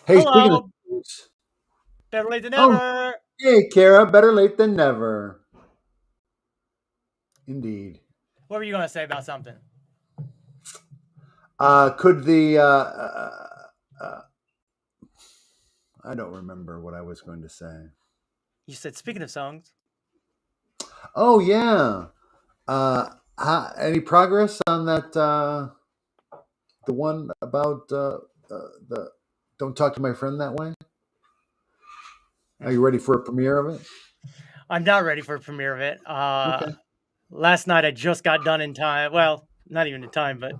Hey, hello. Better late than never. Oh, hey, Kara, better late than never. Indeed. What were you going to say about something? Could the I don't remember what I was going to say. You said, speaking of songs. Oh yeah. Any progress on that? The one about the "Don't Talk to My Friend That Way." Are you ready for a premiere of it? I'm not ready for a premiere of it. Okay. Last night I just got done in time. Well, not even in time, but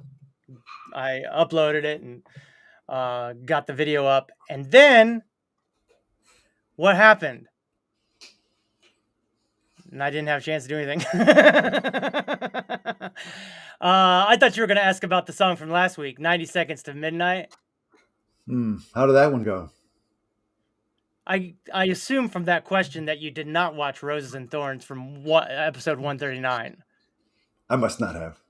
I uploaded it and got the video up. And then what happened? And I didn't have a chance to do anything. I thought you were going to ask about the song from last week, 90 Seconds to Midnight. How did that one go? I assume from that question that you did not watch Roses and Thorns from episode 139. I must not have.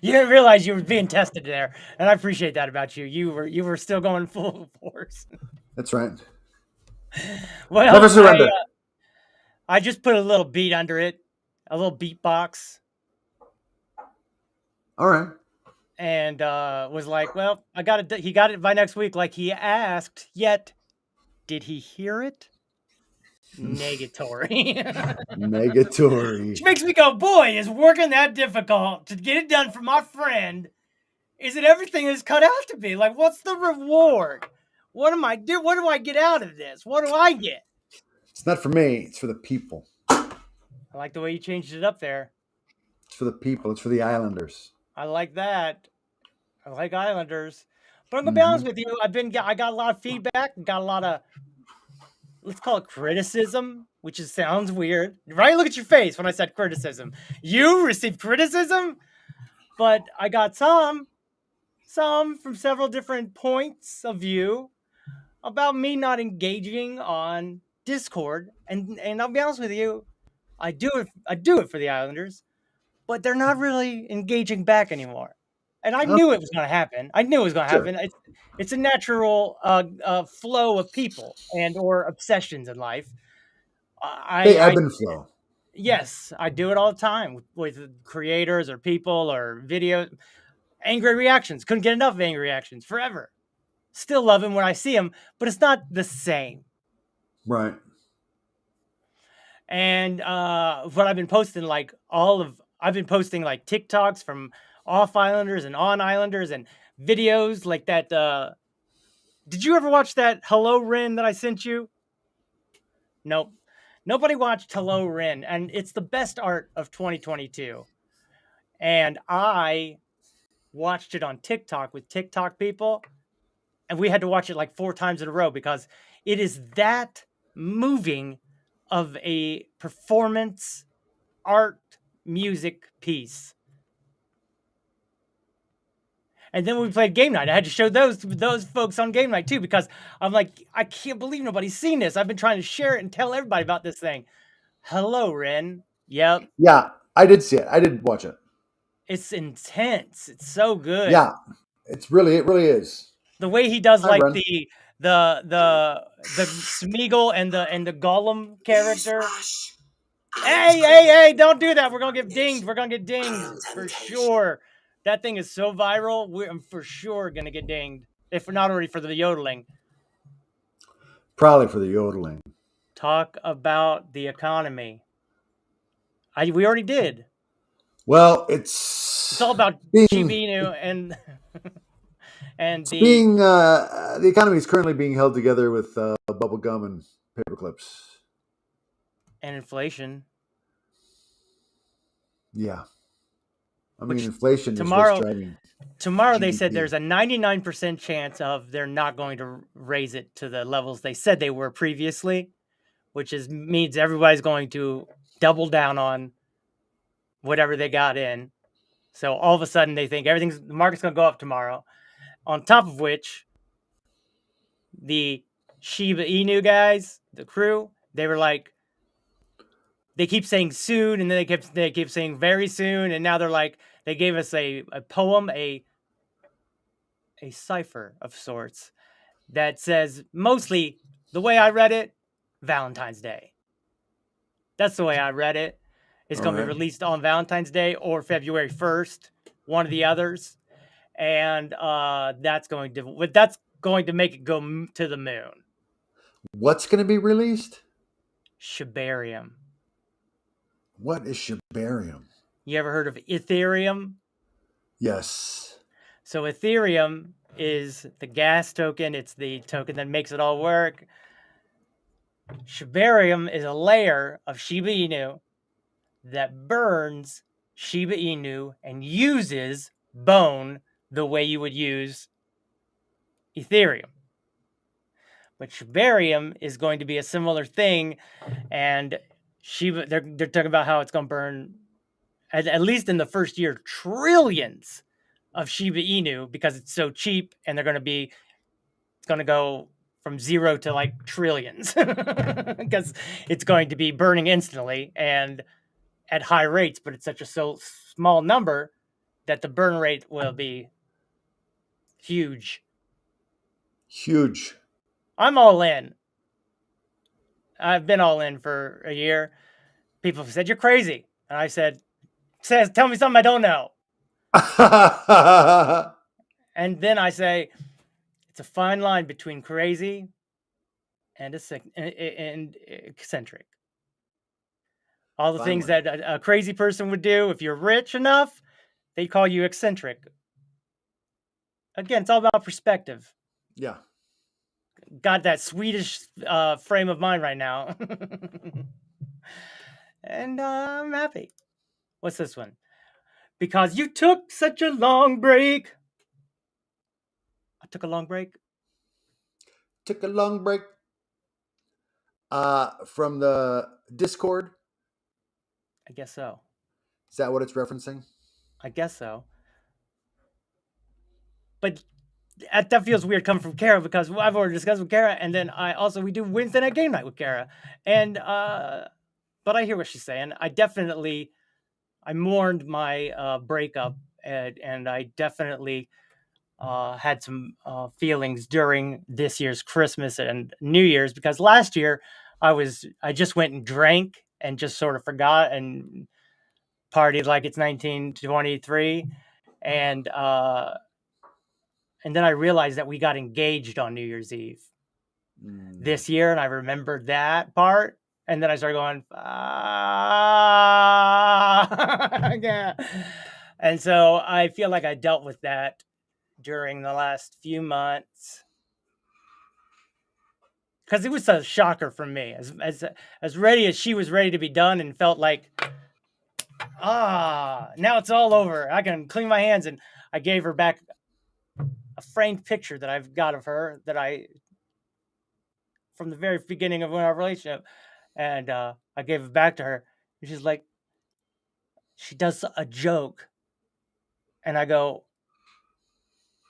You didn't realize you were being tested there, and I appreciate that about you. You were still going full force. That's right. Well, never surrender. I just put a little beat under it, a little beatbox. All right. And was like, well, I got it. He got it by next week, like he asked. Yet, did he hear it? Negatory. Negatory. Which makes me go, boy, is working that difficult to get it done for my friend? Is it everything is cut out to be? Like, what's the reward? What am I do? What do I get out of this? What do I get? It's not for me. It's for the people. I like the way you changed it up there. It's for the people. It's for the Islanders. I like that. I like Islanders. But I'm gonna be honest with you. I got a lot of feedback. Got a lot of, let's call it criticism, which sounds weird, right? Look at your face when I said criticism. You received criticism, but I got some from several different points of view about me not engaging on Discord. And I'll be honest with you, I do it for the Islanders, but they're not really engaging back anymore. And I knew it was going to happen. I knew it was going to happen. It's a natural flow of people and or obsessions in life. They ebb and flow. Yes, I do it all the time with creators or people or videos. Angry reactions. Couldn't get enough of angry reactions forever. Still love them when I see them, but it's not the same. Right. And what I've been posting, I've been posting like TikToks from off Islanders and on Islanders and videos like that. Did you ever watch that Hello Rin that I sent you? Nope. Nobody watched Hello Rin, and it's the best art of 2022. And I watched it on TikTok with TikTok people, and we had to watch it like 4 times in a row because it is that moving of a performance art music piece. And then when we played game night, I had to show those folks on game night too, because I'm like, I can't believe nobody's seen this. I've been trying to share it and tell everybody about this thing. Hello, Ren. Yep. Yeah, I did see it. I did watch it. It's intense. It's so good. Yeah, it really is. The way he does like Ren. the Smeagol and the Gollum character. Hey, don't do that. We're going to get dinged. We're going to get dinged for sure. That thing is so viral. I'm for sure going to get dinged. If we're not already for the yodeling. Probably for the yodeling. Talk about the economy. We already did. Well, it's all about Chibinu and the economy is currently being held together with bubble gum and paper clips. And inflation. Yeah. I mean, inflation tomorrow, is what's driving Tomorrow GDP. They said there's a 99% chance of they're not going to raise it to the levels they said they were previously, which means everybody's going to double down on whatever they got in. So all of a sudden they think the market's going to go up tomorrow. On top of which, the Shiba Inu guys, the crew, they were like, they keep saying soon, and then they keep saying very soon, and now they're like, they gave us a poem, a cipher of sorts that says, mostly, the way I read it, Valentine's Day. That's the way I read it. It's going to be Alright. released on Valentine's Day or February 1st, one of the others. And that's going to make it go to the moon. What's going to be released? Shibarium. What is Shibarium? You ever heard of Ethereum? Yes. So Ethereum is the gas token. It's the token that makes it all work. Shibarium is a layer of Shiba Inu that burns Shiba Inu and uses bone the way you would use Ethereum. But Shibarium is going to be a similar thing, and they're talking about how it's going to burn, at least in the first year, trillions of Shiba Inu because it's so cheap, and it's going to go from 0 to like trillions because it's going to be burning instantly and at high rates, but it's such a small number that the burn rate will be huge. Huge. I'm all in. I've been all in for a year. People have said, you're crazy. And I said, tell me something I don't know. And then I say, it's a fine line between crazy and eccentric. All the things that a crazy person would do, if you're rich enough, they call you eccentric. Again, it's all about perspective. Yeah. Got that Swedish frame of mind right now. And I'm happy. What's this one? Because you took such a long break. I took a long break. Took a long break. From the Discord? I guess so. Is that what it's referencing? I guess so. But that feels weird coming from Kara because I've already discussed with Kara, and then we do Wednesday night game night with Kara. And but I hear what she's saying. I mourned my breakup, and I definitely had some feelings during this year's Christmas and New Year's because last year I just went and drank and just sort of forgot and partied like it's 1923, and then I realized that we got engaged on New Year's Eve this year, and I remembered that part. And then I started going, yeah. And so I feel like I dealt with that during the last few months. Because it was a shocker for me. As ready as she was ready to be done and felt like, now it's all over. I can clean my hands. And I gave her back a framed picture that I've got of her from the very beginning of our relationship. And I gave it back to her. And she's like, she does a joke. And I go,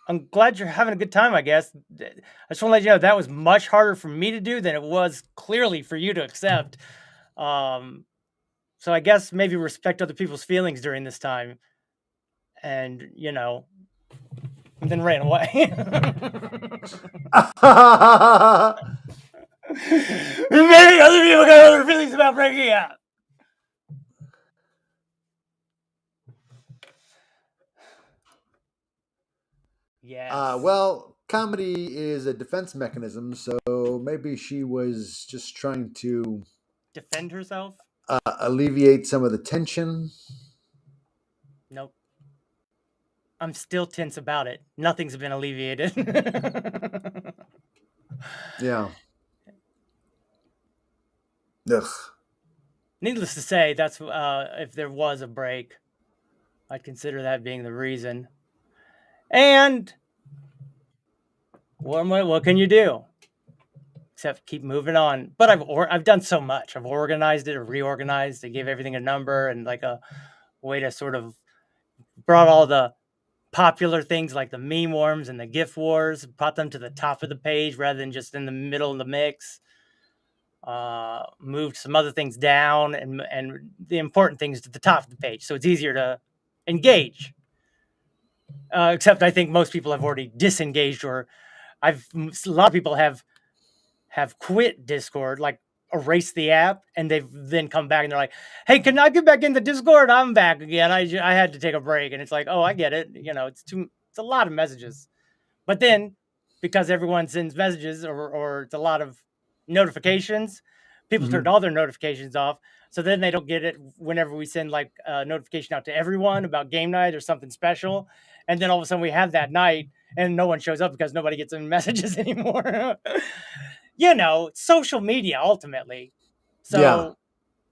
I'm glad you're having a good time, I guess. I just want to let you know that was much harder for me to do than it was clearly for you to accept. So I guess maybe respect other people's feelings during this time. And, and then ran away. Maybe other people got other feelings about breaking up. Yes. Well, comedy is a defense mechanism, so maybe she was just trying to defend herself, alleviate some of the tension. Nope. I'm still tense about it. Nothing's been alleviated. Yeah. Ugh. Needless to say, that's if there was a break, I'd consider that being the reason. And what can you do except keep moving on? But I've done so much. I've organized it, or reorganized. I gave everything a number and like a way to sort of brought all the popular things like the meme worms and the GIF wars, brought them to the top of the page rather than just in the middle of the mix. Moved some other things down and the important things to the top of the page, so it's easier to engage. Except I think most people have already disengaged, or a lot of people have quit Discord, like erase the app, and they've then come back and they're like, "Hey, can I get back in the Discord? I'm back again. I had to take a break." And it's like, "Oh, I get it. You know, it's a lot of messages." But then, because everyone sends messages or it's a lot of notifications, people turned all their notifications off. So then they don't get it whenever we send like a notification out to everyone about game night or something special. And then all of a sudden we have that night and no one shows up because nobody gets any messages anymore. You know, social media ultimately. So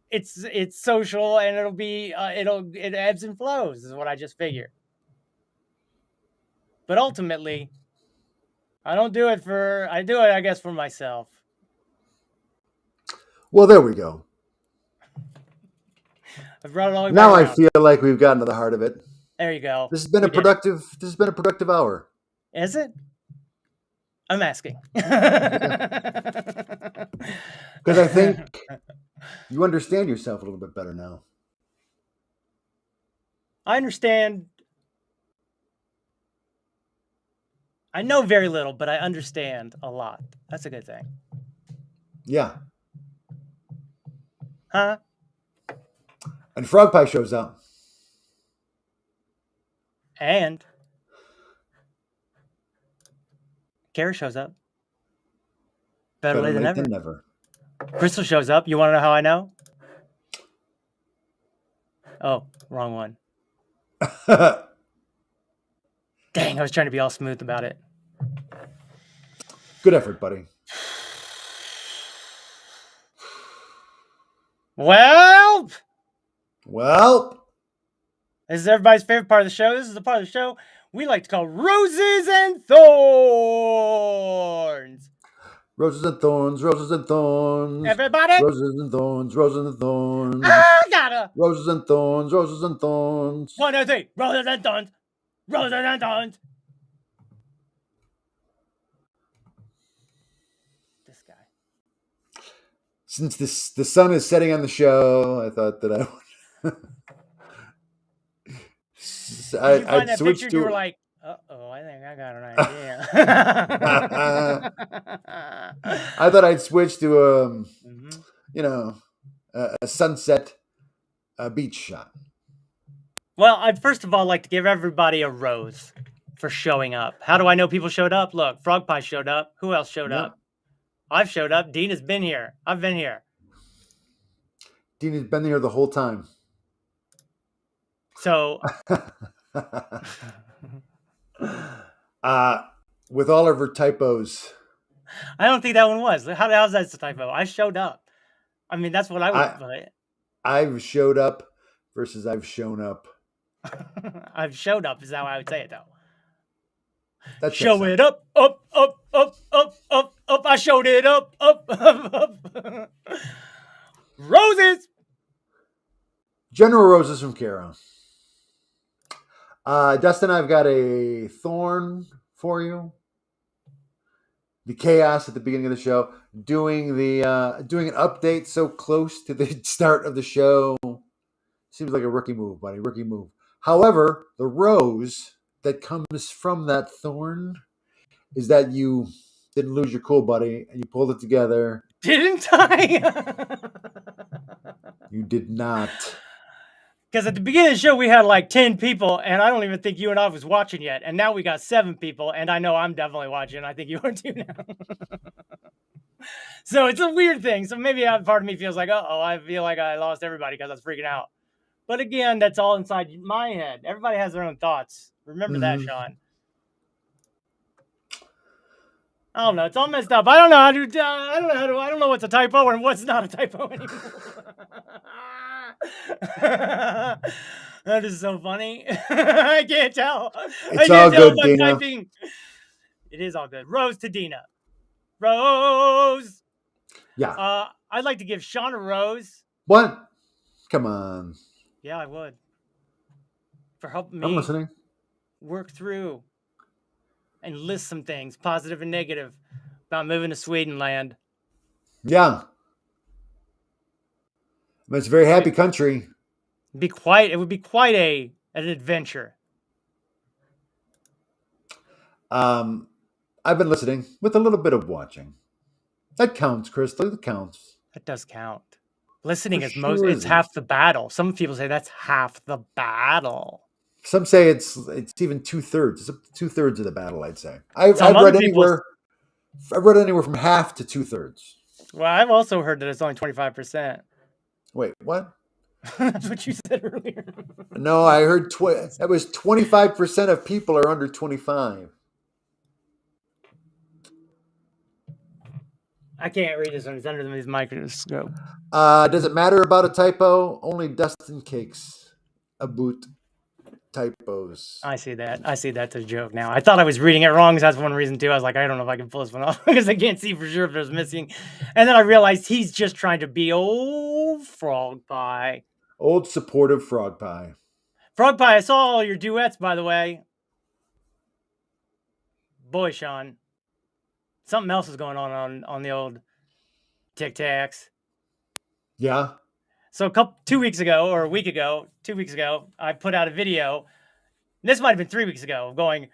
it's social, and it'll be it ebbs and flows is what I just figured. But ultimately, I don't do it I do it, I guess, for myself. Well, there we go. I've brought it all the way Now back I around. feel like we've gotten to the heart of it. There you go. This has been a productive hour. Is it? I'm asking. Because I think you understand yourself a little bit better now. I understand. I know very little, but I understand a lot. That's a good thing. Yeah. Huh? And Frog Pie shows up. And Kara shows up. Better late than never. Crystal shows up. You want to know how I know? Oh, wrong one. Dang, I was trying to be all smooth about it. Good effort, buddy. Well, this is everybody's favorite part of the show. This is the part of the show we like to call Roses and Thorns. Roses and thorns, roses and thorns. Everybody. Roses and thorns, roses and thorns. I gotta. Roses and thorns, roses and thorns. 1, 2, 3. Roses and thorns. Roses and thorns. This guy. Since the sun is setting on the show, I thought that I'd switch to. You were like, "Uh-oh, I think I got an idea." I thought I'd switch to a sunset beach shot. Well, I'd first of all like to give everybody a rose for showing up. How do I know people showed up? Look, Frog Pie showed up. Who else showed up? I've showed up. Dina's been here. I've been here. Dina's been here the whole time. So, with all of her typos. I don't think that one was. How's that a typo? I showed up. I mean, that's what I would put. I've showed up versus I've shown up. I've showed up is how I would say it, though. That's show it up. I showed it up. Roses. General roses from Kara. Dustin, I've got a thorn for you. The chaos at the beginning of the show, doing an update so close to the start of the show seems like a rookie move, buddy. Rookie move. However, the rose that comes from that thorn is that you didn't lose your cool, buddy, and you pulled it together. Didn't I? You did not. Because at the beginning of the show, we had like 10 people, and I don't even think you and I was watching yet. And now we got 7 people, and I know I'm definitely watching. I think you are too now. So it's a weird thing. So maybe part of me feels like, I feel like I lost everybody because I was freaking out. But again, that's all inside my head. Everybody has their own thoughts. Remember that, Sean. I don't know. It's all messed up. I don't know I don't know what's a typo and what's not a typo anymore. That is so funny. I can't tell. It's all good, Dina. Typing. It is all good. Rose to Dina. Rose. Yeah. I'd like to give Sean a rose. What? Come on. Yeah, I would. For helping I'm me listening. Work through and list some things, positive and negative, about moving to Sweden land. Yeah. But it's a very happy country. It would be quite an adventure. I've been listening with a little bit of watching. That counts, Crystal. That counts. That does count. Listening For is sure it's it half the battle. Some people say that's half the battle. Some say it's even 2/3. It's up to 2/3 of the battle, I'd say. I've Some read other people. anywhere from half to 2/3. Well, I've also heard that it's only 25%. Wait, what? That's what you said earlier. No, I heard that was 25% of people are under 25. I can't read this one. It's under the microscope. Does it matter about a typo? Only DUSTiN cakes about typos. I see that. I see that's a joke now. I thought I was reading it wrong. So that's one reason too. I was like, I don't know if I can pull this one off because I can't see for sure if there's missing. And then I realized he's just trying to be old frog pie. Old supportive frog pie. Frog pie, I saw all your duets, by the way. Boy, Sean. Something else is going on the old Tic Tacs. Yeah. So 2 weeks ago, or a week ago, 2 weeks ago, I put out a video. This might have been 3 weeks ago, going,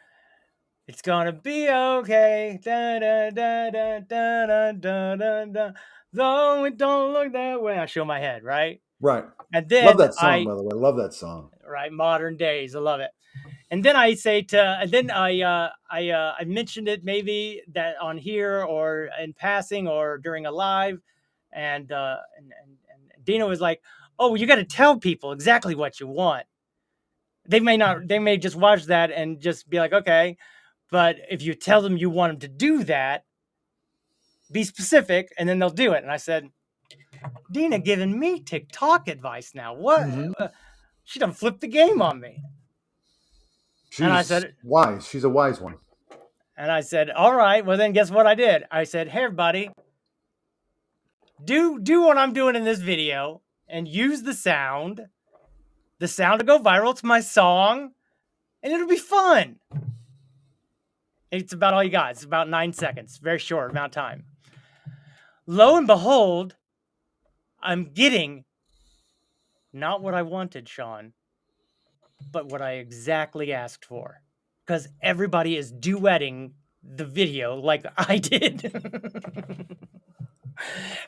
it's gonna be okay. Da, da, da, da, da, da, da, da, da. Though it don't look that way. I show my head, right? Right. And then love that song, by the way. Love that song. Right, modern days. I love it. And then I say I mentioned it maybe that on here or in passing or during a live, and Dina was like, "Oh, you got to tell people exactly what you want. They may just watch that and just be like, okay, but if you tell them you want them to do that, be specific, and then they'll do it." And I said, Dina giving me TikTok advice now. What? Mm-hmm. She done flipped the game on me. And I said, wise. She's a wise one. And I said, all right, well then guess what I did? I said, hey everybody, do what I'm doing in this video and use the sound to go viral. It's my song and it'll be fun. It's about all you got. It's about 9 seconds, very short amount of time. Lo and behold, I'm getting not what I wanted, Sean, but what I exactly asked for, because everybody is duetting the video like I did.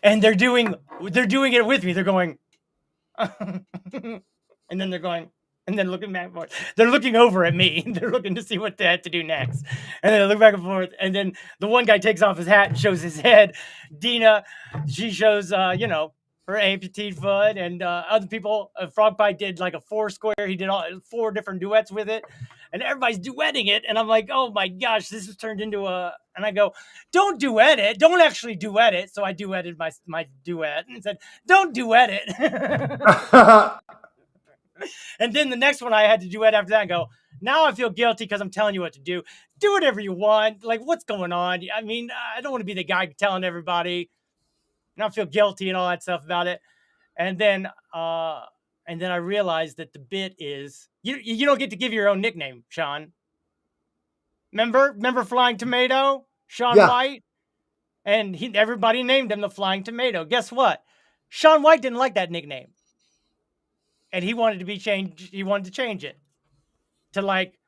And they're doing it with me. They're going, and then they're going, and then looking back and forth. They're looking over at me. They're looking to see what they had to do next. And then they look back and forth. And then the one guy takes off his hat and shows his head. Dina, she shows, her amputee foot, and other people. Frog Pie did like a 4 square. He did 4 different duets with it, and everybody's duetting it. And I'm like, oh my gosh, this has turned into a. And I go, don't duet it. Don't actually duet it. So I duetted my duet and said, don't duet it. And then the next one I had to duet after that. And go, now I feel guilty because I'm telling you what to do. Do whatever you want. Like, what's going on? I mean, I don't want to be the guy telling everybody. And I feel guilty and all that stuff about it. And then I realized that the bit is you don't get to give your own nickname, Sean. Remember Flying Tomato, Sean White, and everybody named him the Flying Tomato. Guess what? Sean White didn't like that nickname, and he wanted to be changed. He wanted to change it to like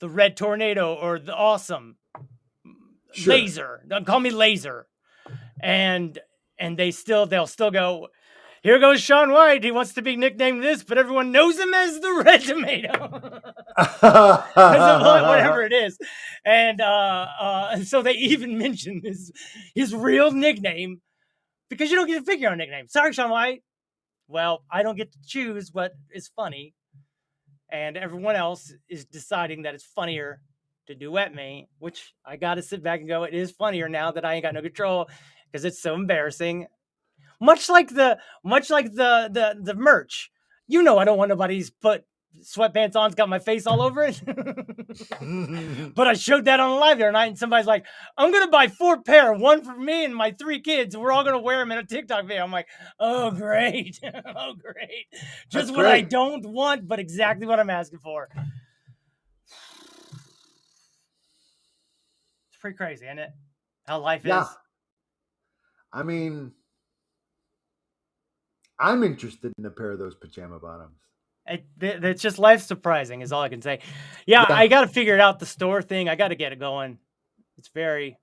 the Red Tornado or the Awesome Laser. Don't call me Laser. And they'll still go, here goes Sean White. He wants to be nicknamed this, but everyone knows him as the Red Tomato. Whatever it is. And so they even mention his real nickname because you don't get to pick your own nickname. Sorry, Sean White. Well, I don't get to choose what is funny. And everyone else is deciding that it's funnier to duet me, which I got to sit back and go, it is funnier now that I ain't got no control. Because it's so embarrassing, much like the merch. You know, I don't want nobody's put sweatpants on. It's got my face all over it. But I showed that on the live the other night, and somebody's like, "I'm gonna buy 4 pair, one for me and my 3 kids. We're all gonna wear them in a TikTok video." I'm like, "Oh great, oh great, just what I don't want, but exactly what I'm asking for." It's pretty crazy, isn't it? How life is. I mean, I'm interested in a pair of those pajama bottoms. It's just life surprising is all I can say. Yeah. I got to figure it out, the store thing. I got to get it going. It's very,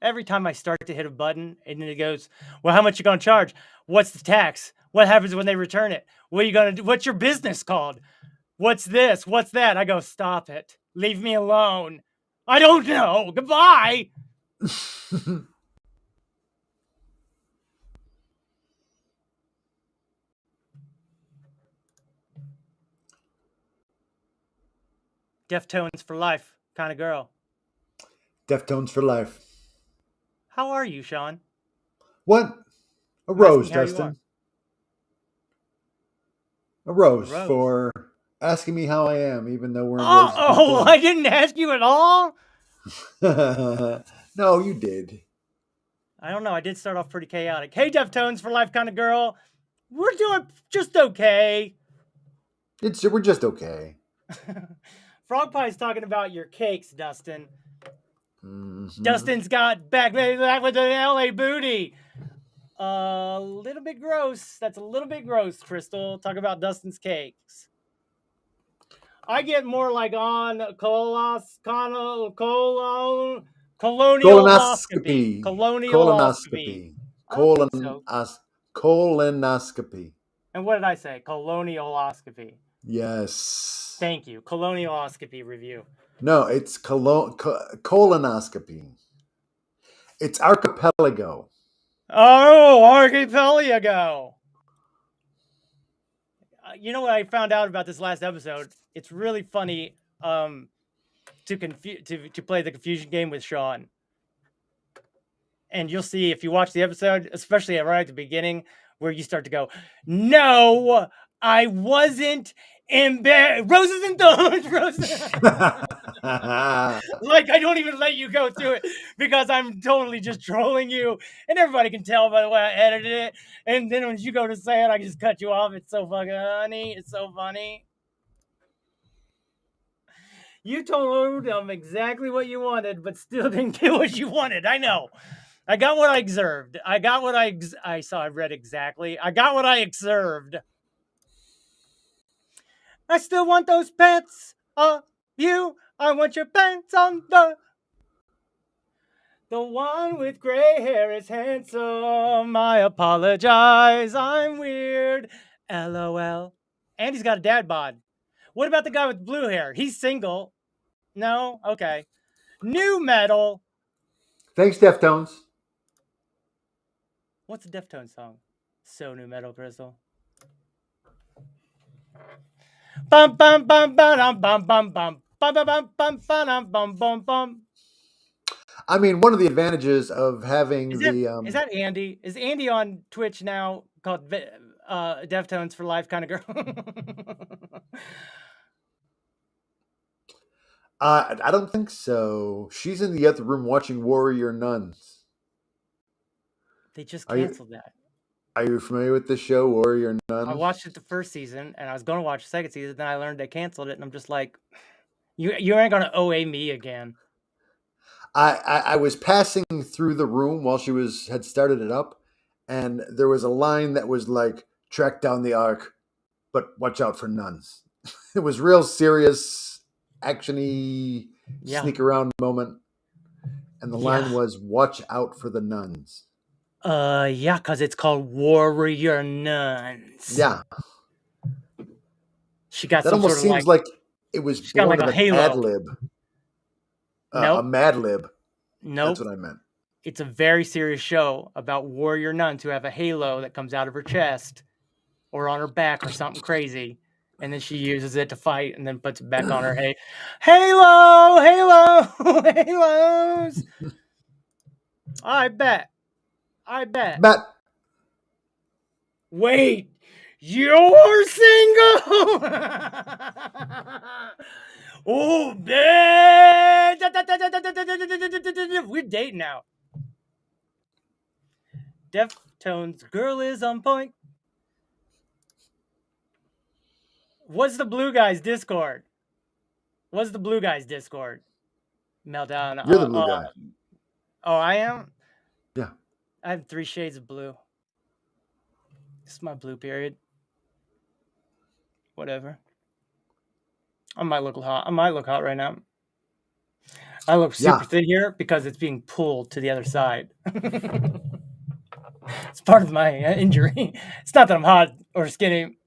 Every time I start to hit a button and then it goes, well, how much you gonna charge? What's the tax? What happens when they return it? What are you gonna do? What's your business called? What's this? What's that? I go, stop it. Leave me alone. I don't know. Goodbye. Deftones for life kind of girl. Deftones for life. How are you, Sean? What? A rose, Dustin. A rose for asking me how I am, even though we're in Oh, I didn't ask you at all? No, you did. I don't know. I did start off pretty chaotic. Hey, Deftones for life kind of girl. We're doing just okay. We're just okay. Frog Pie's talking about your cakes, Dustin. Dustin's got back with the LA booty. A little bit gross. That's a little bit gross, Crystal. Talk about Dustin's cakes. I get more like on colonoscopy. Colonoscopy. And what did I say? Colonialoscopy. Yes. Thank you. Colonialoscopy review. No, it's colonoscopy. It's archipelago. Oh, archipelago. You know what I found out about this last episode? It's really funny to play the confusion game with Sean. And you'll see if you watch the episode, especially right at the beginning, where you start to go, no, I wasn't embarrassed. Roses and thorns. Like, I don't even let you go through it because I'm totally just trolling you. And everybody can tell by the way I edited it. And then when you go to say it, I just cut you off. It's so fucking funny. It's so funny. You told them exactly what you wanted, but still didn't get what you wanted. I know. I got what I observed. I got what I saw. I read exactly. I got what I observed. I still want those pants on you. I want your pants on the one with gray hair is handsome. I apologize. I'm weird. LOL. And he's got a dad bod. What about the guy with blue hair? He's single. No? Okay. New metal. Thanks, Deftones. What's a Deftones song? So new metal, Crystal. Bum bum bum bum bum bum bum bum bum bum bum bum bum. I mean, one of the advantages of having is that Andy? Is Andy on Twitch now called Deftones for Life kind of girl? I don't think so. She's in the other room watching Warrior Nuns. They just canceled that. Are you familiar with the show, Warrior Nuns? I watched it the first season, and I was going to watch the second season. Then I learned they canceled it, and I'm just like, you ain't going to OA me again. I was passing through the room while she had started it up, and there was a line that was like, track down the Ark, but watch out for nuns. It was real serious, action-y, sneak around moment. And the line was, watch out for the nuns. Yeah, because it's called Warrior Nuns. Yeah. She got that some almost sort of seems like it was born like of a an halo. ad lib. Nope. A Mad Lib. Nope. That's what I meant. It's a very serious show about warrior nuns who have a halo that comes out of her chest or on her back or something crazy. And then she uses it to fight and then puts it back on her halos. I bet. Wait, you're single? Oh, man. We're dating now. Deftones, girl is on point. What's the Blue Guys Discord? Meltdown. You're the blue guy. Oh, I am? Yeah. I have 3 shades of blue. This is my blue period. Whatever. I might look hot right now. I look super Yeah. thin here because it's being pulled to the other side. It's part of my injury. It's not that I'm hot or skinny,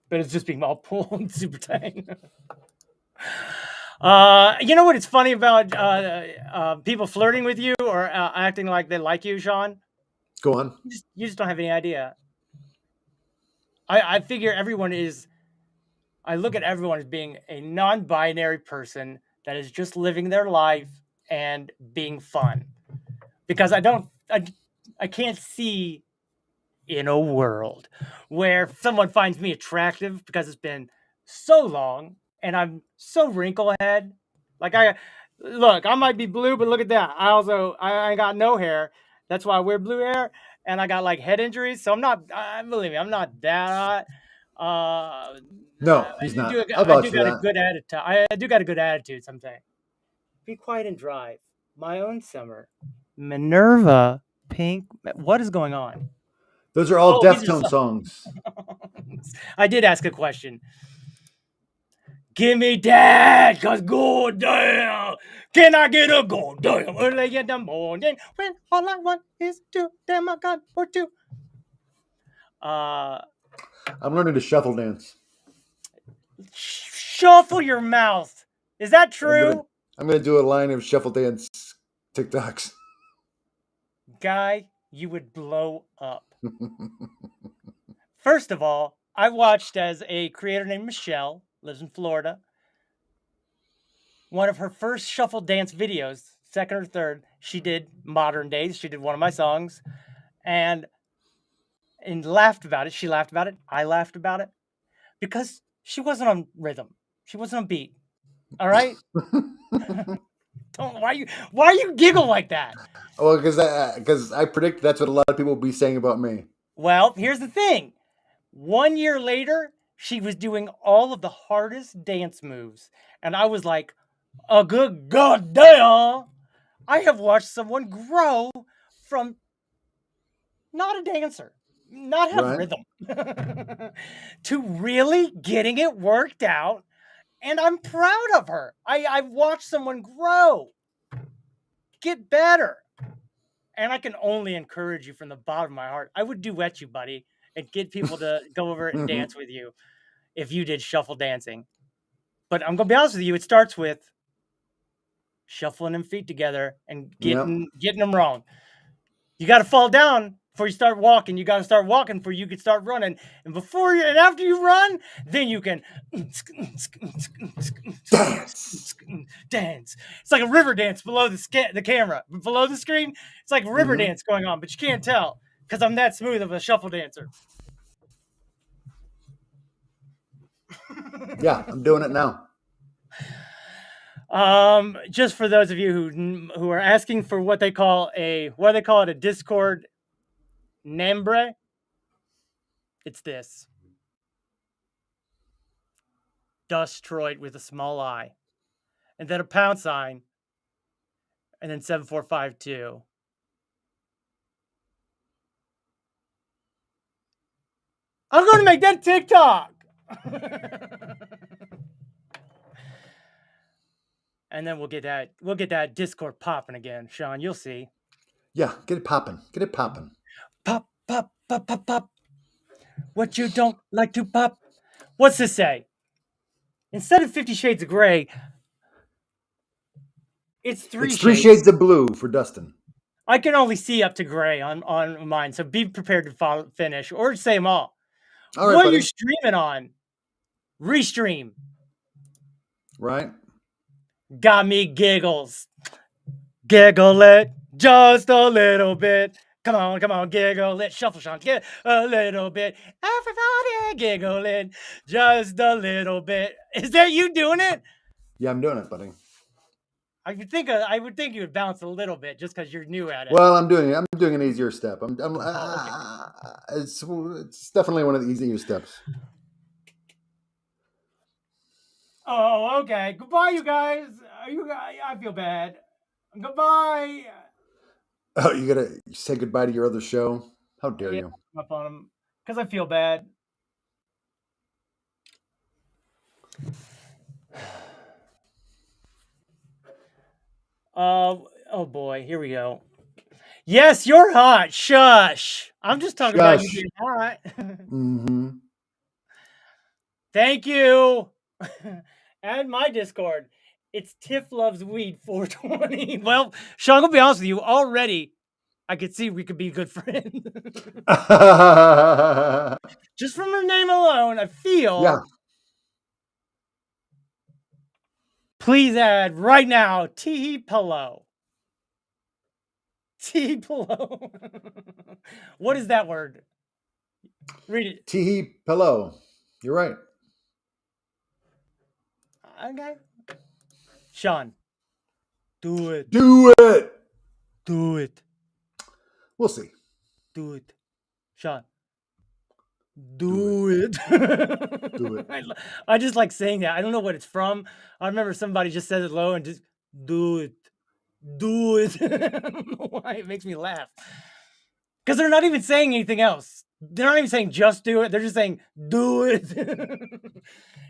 but it's just being all pulled super tight. You know what? It's funny about people flirting with you or acting like they like you, Sean. Go on. You just don't have any idea. I figure everyone is. I look at everyone as being a non-binary person that is just living their life and being fun, because I can't see in a world where someone finds me attractive because it's been so long and I'm so wrinkle head. Like I might be blue, but look at that. I got no hair. That's why I wear blue hair, and I got like head injuries. So I'm not. Believe me, I'm not that hot. No, he's not. I'll I vouch do for got a that. good attitude. I do got a good attitude sometimes. Be quiet and drive. My own summer. Minerva Pink. What is going on? Those are all These are Deftone songs. I did ask a question. Give me that, cause goddamn, can I get a goddamn early in the morning when all I want is to damn I got for two. I'm learning to shuffle dance. Shuffle your mouth. Is that true? I'm gonna do a line of shuffle dance TikToks. Guy, you would blow up. First of all, I watched as a creator named Michelle, lives in Florida. One of her first shuffle dance videos, second or third, she did Modern Days. She did one of my songs and laughed about it. She laughed about it. I laughed about it because she wasn't on rhythm. She wasn't on beat. All right? Why you giggle like that? Well, because I predict that's what a lot of people will be saying about me. Well, here's the thing. 1 year later, she was doing all of the hardest dance moves. And I was like, a good goddamn. I have watched someone grow from not a dancer, not have rhythm, to really getting it worked out. And I'm proud of her. I've watched someone grow, get better. And I can only encourage you from the bottom of my heart. I would duet you, buddy, and get people to go over and dance with you if you did shuffle dancing. But I'm going to be honest with you. It starts with shuffling them feet together and getting them wrong. You got to fall down before you start walking. You got to start walking before you can start running. And after you run, then you can dance. It's like a river dance below the camera. Below the screen, it's like a river dance going on, but you can't tell because I'm that smooth of a shuffle dancer. Yeah, I'm doing it now. Just for those of you who are asking for what they call a Discord nombre, it's this. Dustroid with a small I. And then a pound sign. And then 7452. I'm going to make that TikTok. And then we'll get that Discord popping again, Sean. You'll see. Yeah, get it popping. Get it popping. Pop, pop, pop, pop, pop. What you don't like to pop. What's this say? Instead of 50 Shades of Grey, it's three shades of blue for Dustin. I can only see up to gray on mine, so be prepared to finish or say them all. All right, what buddy. are you streaming on? Restream. Right. Got me giggles. Giggle it just a little bit. Come on, giggle it. Shuffle, Sean, get a little bit. Everybody giggle it just a little bit. Is that you doing it? Yeah, I'm doing it, buddy. I would think you would bounce a little bit just because you're new at it. Well, I'm doing an easier step. It's definitely one of the easier steps. Oh, okay. Goodbye, you guys. I feel bad. Goodbye. Oh, you gotta say goodbye to your other show? How dare you? Up on them because I feel bad. Oh boy, here we go. Yes, you're hot. Shush. I'm just talking about you Shush. being hot. Mm-hmm. Thank you. And my Discord. It's Tiff Loves Weed 420. Well, Sean, I'll be honest with you. Already, I could see we could be good friends. Just from her name alone, I feel. Yeah. Please add right now, T Pillow. T Pillow. What is that word? Read it. Teehee pillow. You're right. Okay. Sean. Do it. Do it. Do it. We'll see. Do it. Sean. Do it. Do it. I just like saying that. I don't know what it's from. I remember somebody just said it low and just do it. Do it. I don't know why it makes me laugh. Because they're not even saying anything else. They're not even saying just do it. They're just saying do it.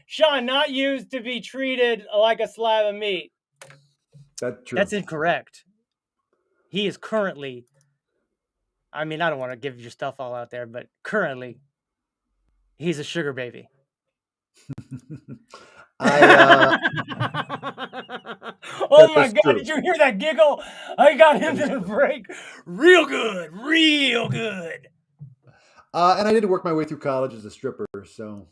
Sean, not used to be treated like a slab of meat. That's true. That's incorrect. He is currently, I mean, I don't want to give your stuff all out there, but currently, he's a sugar baby. Oh my God, true. did you hear that giggle? I got him to the break. Real good, real good. And I did work my way through college as a stripper, so.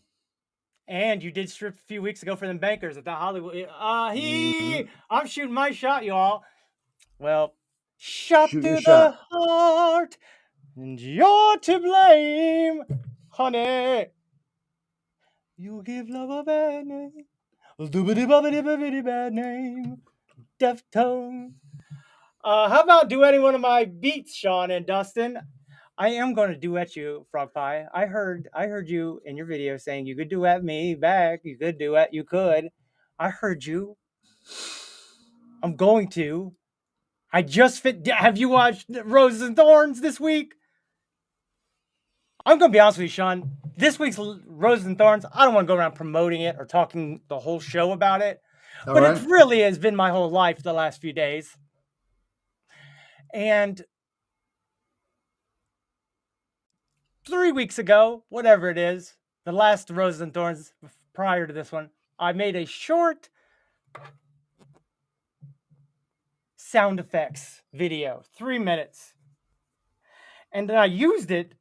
And you did strip a few weeks ago for them bankers at the Hollywood. I'm shooting my shot, y'all. Well, shot Shoot to your the shot. heart, and you're to blame, honey. You give love a bad name. Doobity-bobbity-bobbity bad name. Deftone. How about duetting one of my beats, Sean and Dustin? I am going to duet you, Frog Pie. I heard you in your video saying you could duet me back. You could duet. You could. I heard you. I'm going to. I just fit. Have you watched Roses and Thorns this week? I'm going to be honest with you, Sean. This week's Roses and Thorns, I don't want to go around promoting it or talking the whole show about it. But it really has been my whole life the last few days. And 3 weeks ago, whatever it is, the last Roses and Thorns prior to this one, I made a short sound effects video, 3 minutes. And then I used it.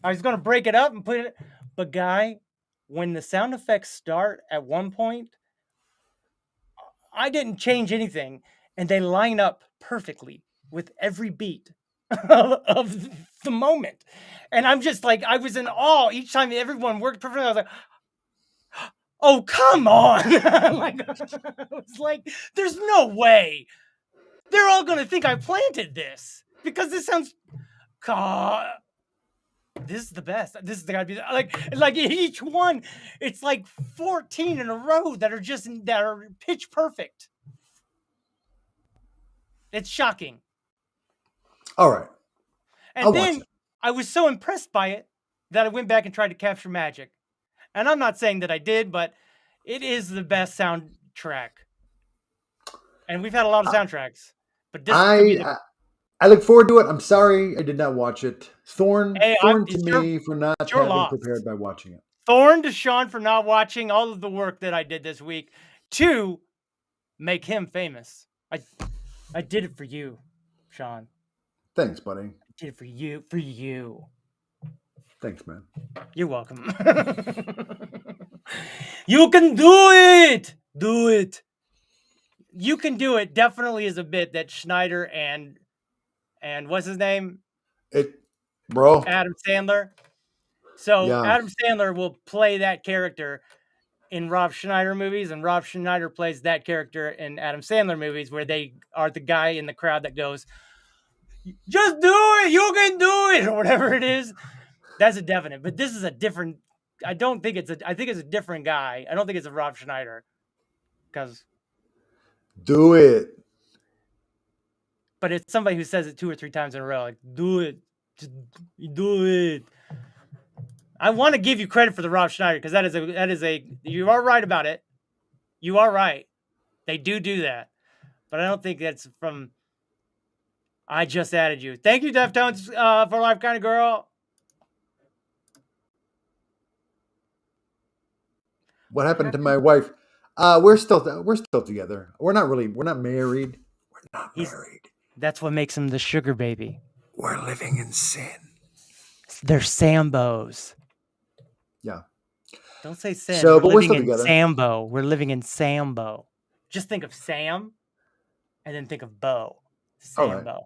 I was going to break it up and put it. But guy, when the sound effects start at one point, I didn't change anything. And they line up perfectly with every beat of the moment. And I'm just like, I was in awe each time everyone worked perfectly. I was like, oh, come on. Like, I was like, there's no way. They're all going to think I planted this because this sounds, God, this is the best. This is the guy to be like each one. It's like 14 in a row that are pitch perfect. It's shocking. All right. And then I was so impressed by it that I went back and tried to capture magic. And I'm not saying that I did, but it is the best soundtrack. And we've had a lot of soundtracks. But this I look forward to it. I'm sorry I did not watch it. Thorn to me for not having prepared by watching it. Thorn to Sean for not watching all of the work that I did this week to make him famous. I did it for you, Sean. Thanks, buddy. I did it for you. For you. Thanks, man. You're welcome. You can do it. Do it. You can do it. Definitely is a bit that Schneider and what's his name? Adam Sandler. So yeah. Adam Sandler will play that character in Rob Schneider movies, and Rob Schneider plays that character in Adam Sandler movies, where they are the guy in the crowd that goes, "Just do it, you can do it," or whatever it is. That's a definite. But this is a different. I think it's a different guy. I don't think it's a Rob Schneider. Because do it. But it's somebody who says it 2 or 3 times in a row. Like, do it. Just do it. I want to give you credit for the Rob Schneider, because that is a you are right about it. You are right. They do that. but I don't think that's from. I just added you. Thank you, Deftones, for life, kind of girl. What happened to my wife? We're still together. We're not married. We're not married. That's what makes him the sugar baby. We're living in sin. They're Sambos. Yeah. Don't say sin. So, but we're living still in together. Sambo. We're living in Sambo. Just think of Sam, and then think of Bo. Sambo.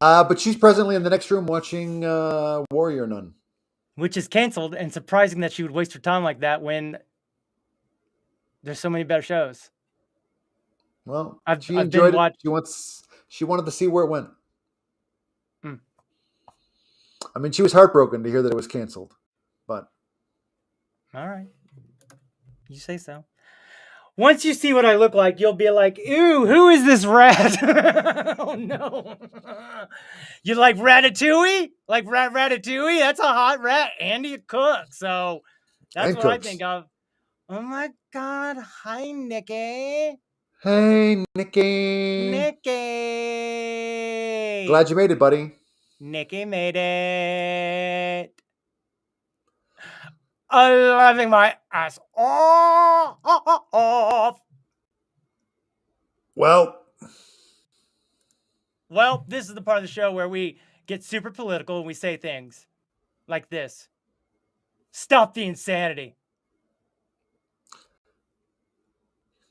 But she's presently in the next room watching Warrior Nun, which is canceled, and surprising that she would waste her time like that when there's so many better shows. Well, I've enjoyed it. She wanted to see where it went. I mean, she was heartbroken to hear that it was canceled, but all right, you say so. Once you see what I look like, you'll be like, "Ew, who is this rat?" Oh no! You like Ratatouille? Like Ratatouille? That's a hot rat, and he cooks. So that's what I think of. Oh my God! Hi, Nikki. Hey, Nikki. Nikki. Glad you made it, buddy. Nikki made it. I'm laughing my ass off. Well, this is the part of the show where we get super political and we say things like this. Stop the insanity.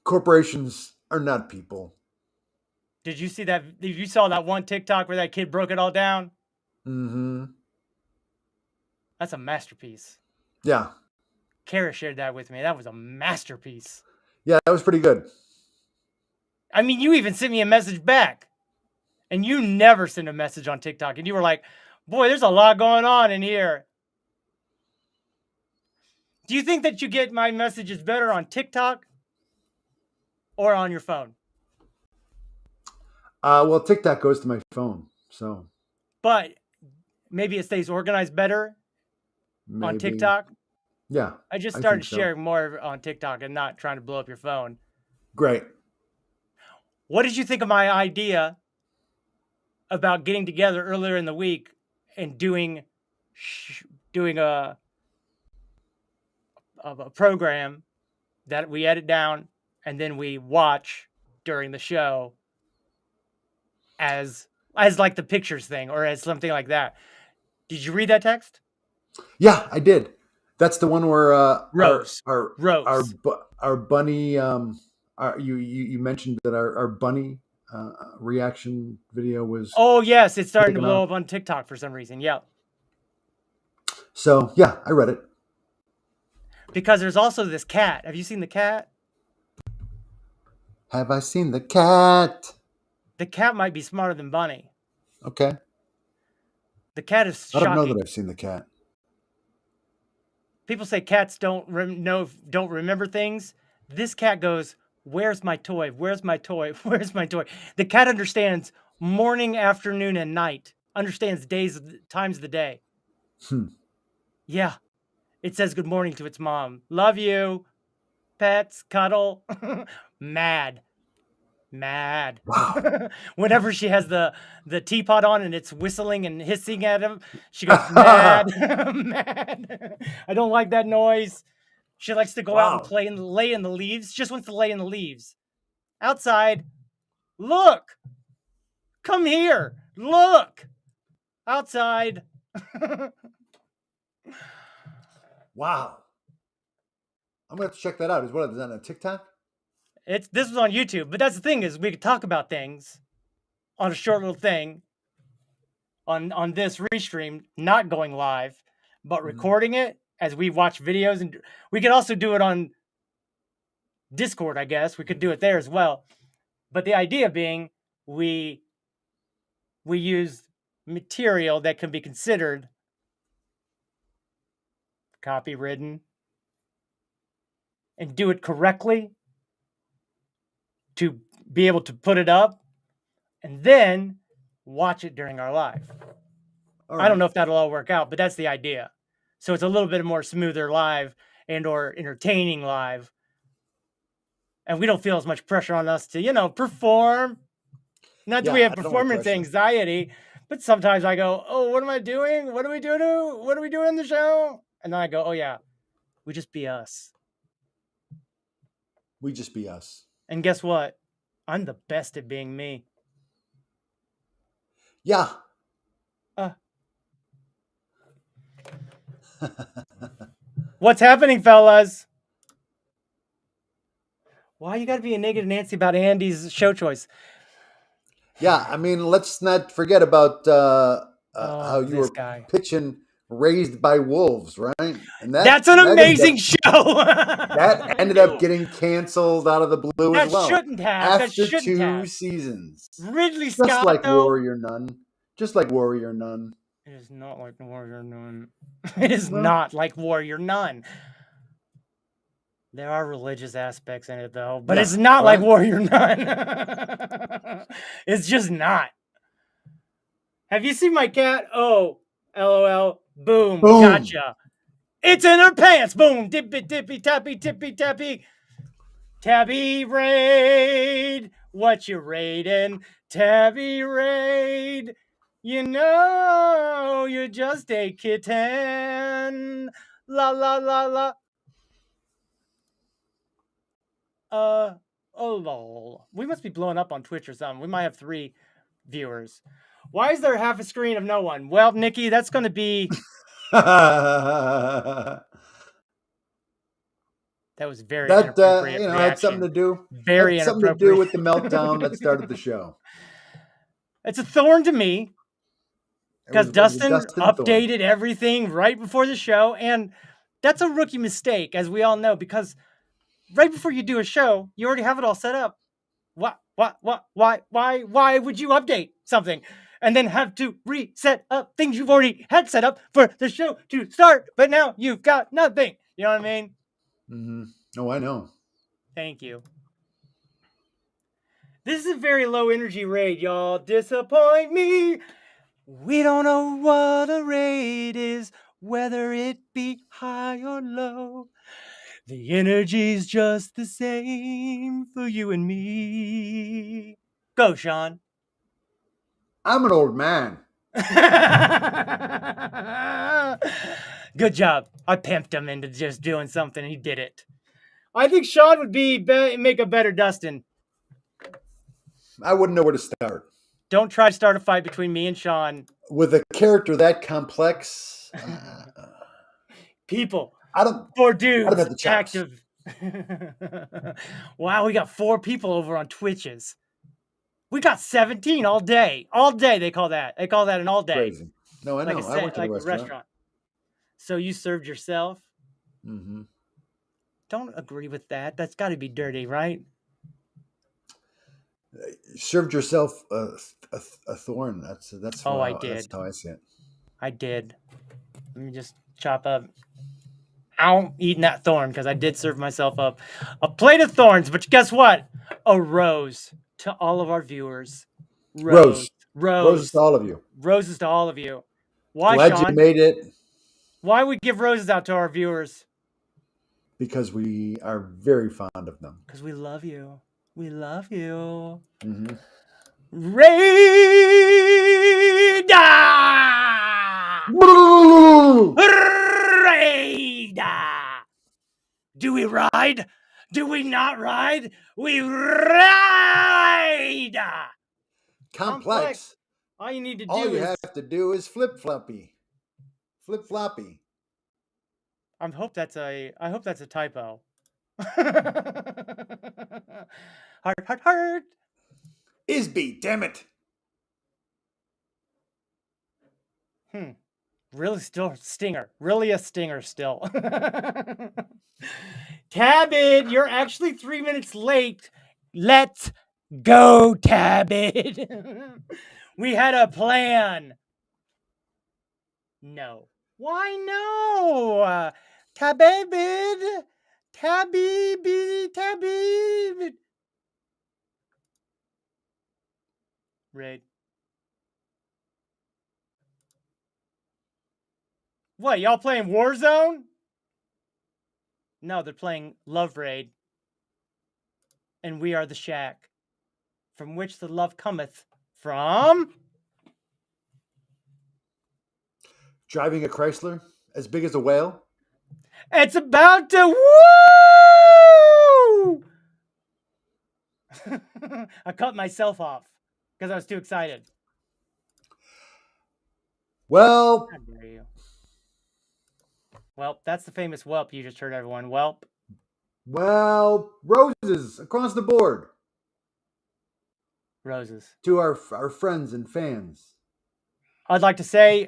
Corporations are not people. Did you see that? You saw that one TikTok where that kid broke it all down? Mm-hmm. That's a masterpiece. Yeah. Kara shared that with me. That was a masterpiece. Yeah, that was pretty good. I mean, you even sent me a message back. And you never send a message on TikTok. And you were like, boy, there's a lot going on in here. Do you think that you get my messages better on TikTok or on your phone? Well, TikTok goes to my phone, so. But maybe it stays organized better on TikTok. Yeah. I just started sharing more on TikTok and not trying to blow up your phone. Great. What did you think of my idea about getting together earlier in the week and doing a program that we edit down and then we watch during the show as like the pictures thing or as something like that? Did you read that text? Yeah, I did. That's the one where Rose. Our bunny. You mentioned that our bunny reaction video was. Oh yes, it's starting to blow up on TikTok for some reason. Yeah. So yeah, I read it. Because there's also this cat. Have you seen the cat? Have I seen the cat? The cat might be smarter than Bunny. Okay. The cat is shocking. I don't know that I've seen the cat. People say cats don't remember things. This cat goes, "Where's my toy? Where's my toy? Where's my toy?" The cat understands morning, afternoon, and night. Understands times of the day. Yeah. It says good morning to its mom. Love you. Pets, cuddle. Mad. Wow. Whenever she has the teapot on and it's whistling and hissing at him, she goes, mad. Mad. I don't like that noise. She likes to go out and lay in the leaves. She just wants to lay in the leaves. Outside. Look. Come here. Look. Outside. Wow. I'm going to have to check that out. Is that on TikTok? This was on YouTube, but that's the thing is we could talk about things on a short little thing on this restream, not going live, but recording it as we watch videos. And we could also do it on Discord, I guess. We could do it there as well. But the idea being we use material that can be considered copywritten and do it correctly to be able to put it up and then watch it during our live. Right. I don't know if that'll all work out, but that's the idea. So it's a little bit more smoother live and or entertaining live And we don't feel as much pressure on us to, you know, perform. Not that we have I don't like performance pressure. anxiety, but sometimes I go, oh, what am I doing? What are we doing? What are we doing in the show? And then I go, oh yeah, we just be us. We just be us. And guess what? I'm the best at being me. Yeah. What's happening, fellas? Why you gotta be a negative Nancy about Andy's show choice? Yeah, I mean, let's not forget about how you were pitching Raised by Wolves, right? And that's an amazing show. That ended up getting canceled out of the blue as well. Shouldn't have. After that shouldn't 2 have. seasons. Ridley Just Scott, like though. Warrior Nun. Just like Warrior Nun. It is not like Warrior Nun. It is not like Warrior Nun. There are religious aspects in it, though, but it's not like Warrior Nun. It's just not. Have you seen my cat? Oh, LOL. Boom. Gotcha. It's in her pants. Boom. Dippy, dippy, tappy, tippy, tappy. Tabby raid. What you raiding? Tabby raid. You know, you're just a kitten. La, la, la, la. Oh, lol. We must be blowing up on Twitch or something. We might have 3 viewers. Why is there half a screen of no one? Well, Nikki, that's going to be... That was very inappropriate reaction. Had something to do. Very had something to do with the meltdown that started the show. It's a thorn to me because Dustin updated everything right before the show, and that's a rookie mistake, as we all know, because right before you do a show, you already have it all set up. Why would you update something and then have to reset up things you've already had set up for the show to start, but now you've got nothing? You know what I mean? Mm-hmm. Oh, I know. Thank you. This is a very low energy raid, y'all. Disappoint me. We don't know what a raid is, whether it be high or low. The energy's just the same for you and me. Go, Sean. I'm an old man. Good job. I pimped him into just doing something. He did it. I think Sean would make a better Dustin. I wouldn't know where to start. Don't try to start a fight between me and Sean. With a character that complex, people. I don't. Four dudes. I don't have the chops. Active. Wow, we got 4 people over on Twitches. We got 17 all day. All day they call that. They call that an all day. Crazy. No, I know. I went to the restaurant. So you served yourself? Mm-hmm. Don't agree with that. That's got to be dirty, right? Served yourself a thorn. That's I did. That's how I see it. I did. Let me just chop up. I'm eating that thorn because I did serve myself up a plate of thorns. But guess what? A rose to all of our viewers. Roses to all of you. Roses to all of you. Why, Glad Sean? you made it. Why we give roses out to our viewers? Because we are very fond of them. Because we love you. We love you. Mm-hmm. Raider! Do we ride? Do we not ride? We ride! Complex. All you need to do All you have to do is flip-floppy. Flip-floppy. I hope that's a typo. Heart. Isby, damn it. Really still stinger. Really a stinger still. Tabid, you're actually 3 minutes late. Let's go, Tabid. We had a plan. No. Why no? Tabid. Tabib. Raid. What, y'all playing Warzone? No, they're playing Love Raid. and we are the shack from which the love cometh from. Driving a Chrysler as big as a whale. It's about to woo! I cut myself off because I was too excited. Well, How dare you? Well, that's the famous whelp you just heard, everyone. Whelp. Well, roses across the board. Roses. To our friends and fans. I'd like to say,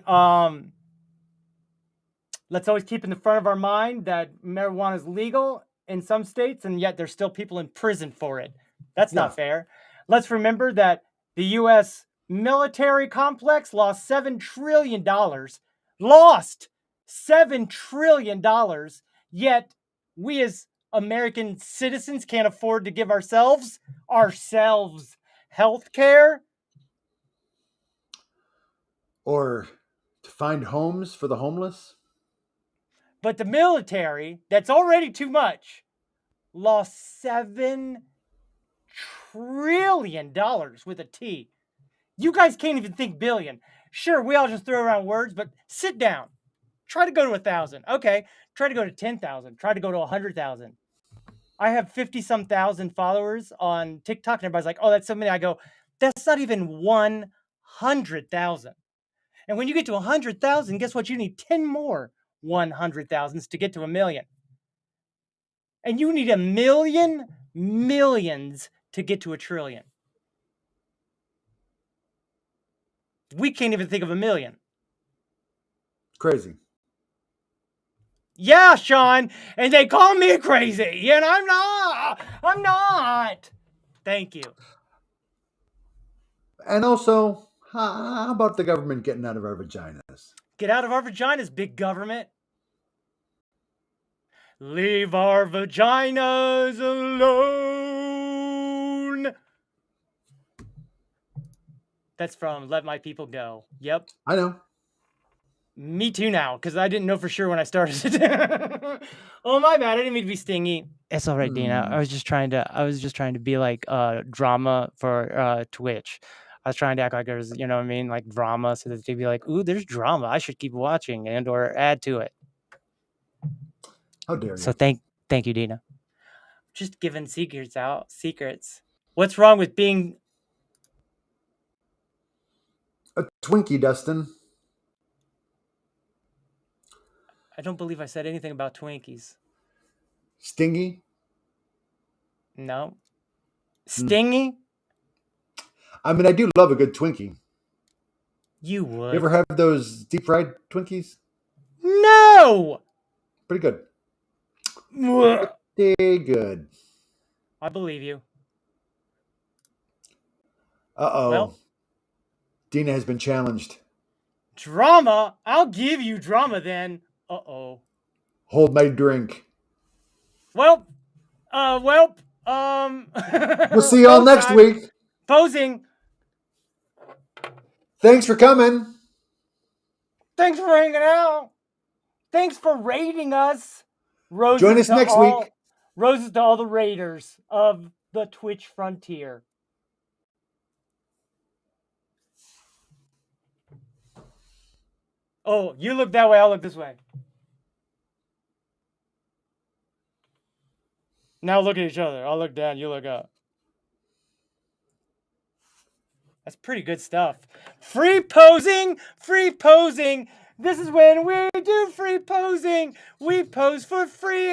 let's always keep in the front of our mind that marijuana is legal in some states, and yet there's still people in prison for it. That's not fair. Let's remember that the U.S. military complex lost $7 trillion. Lost $7 trillion. Yet we as American citizens can't afford to give ourselves health care. Or to find homes for the homeless. But the military, that's already too much, lost $7 trillion with a T. You guys can't even think billion. Sure, we all just throw around words, but sit down. Try to go to 1,000. Okay, try to go to 10,000. Try to go to 100,000. I have 50-some thousand followers on TikTok, and everybody's like, oh, that's so many. I go, that's not even 100,000. And when you get to 100,000, guess what? You need 10 more 100,000s to get to 1 million. And you need 1 million millions to get to 1 trillion. We can't even think of 1 million. Crazy. Yeah, Sean. And they call me crazy. And I'm not. I'm not. Thank you. And also, how about the government getting out of our vaginas? Get out of our vaginas, big government. Leave our vaginas alone. That's from Let My People Go. Yep. I know. Me too now, because I didn't know for sure when I started. Oh, my bad. I didn't mean to be stingy. It's all right, Dina. I was just trying to be like drama for Twitch. I was trying to act like there was, you know what I mean, like drama, so that they'd be like, ooh, there's drama. I should keep watching and or add to it. How dare you? So thank you, Dina. Just giving secrets out. Secrets. What's wrong with being a Twinkie, Dustin? I don't believe I said anything about Twinkies. Stingy? No. Stingy? I mean, I do love a good Twinkie. You would. You ever have those deep fried Twinkies? No! Pretty good. Ugh. Pretty good. I believe you. Uh-oh. Well, Dina has been challenged. Drama? I'll give you drama then. Uh-oh. Hold my drink. Well. We'll see y'all next week. Posing. Thanks for coming. Thanks for hanging out. Thanks for raiding us. Roses Join us next week. Roses to all the raiders of the Twitch frontier. Oh, you look that way, I'll look this way. Now look at each other. I'll look down, you look up. That's pretty good stuff. Free posing! Free posing! This is when we do free posing! We pose for free!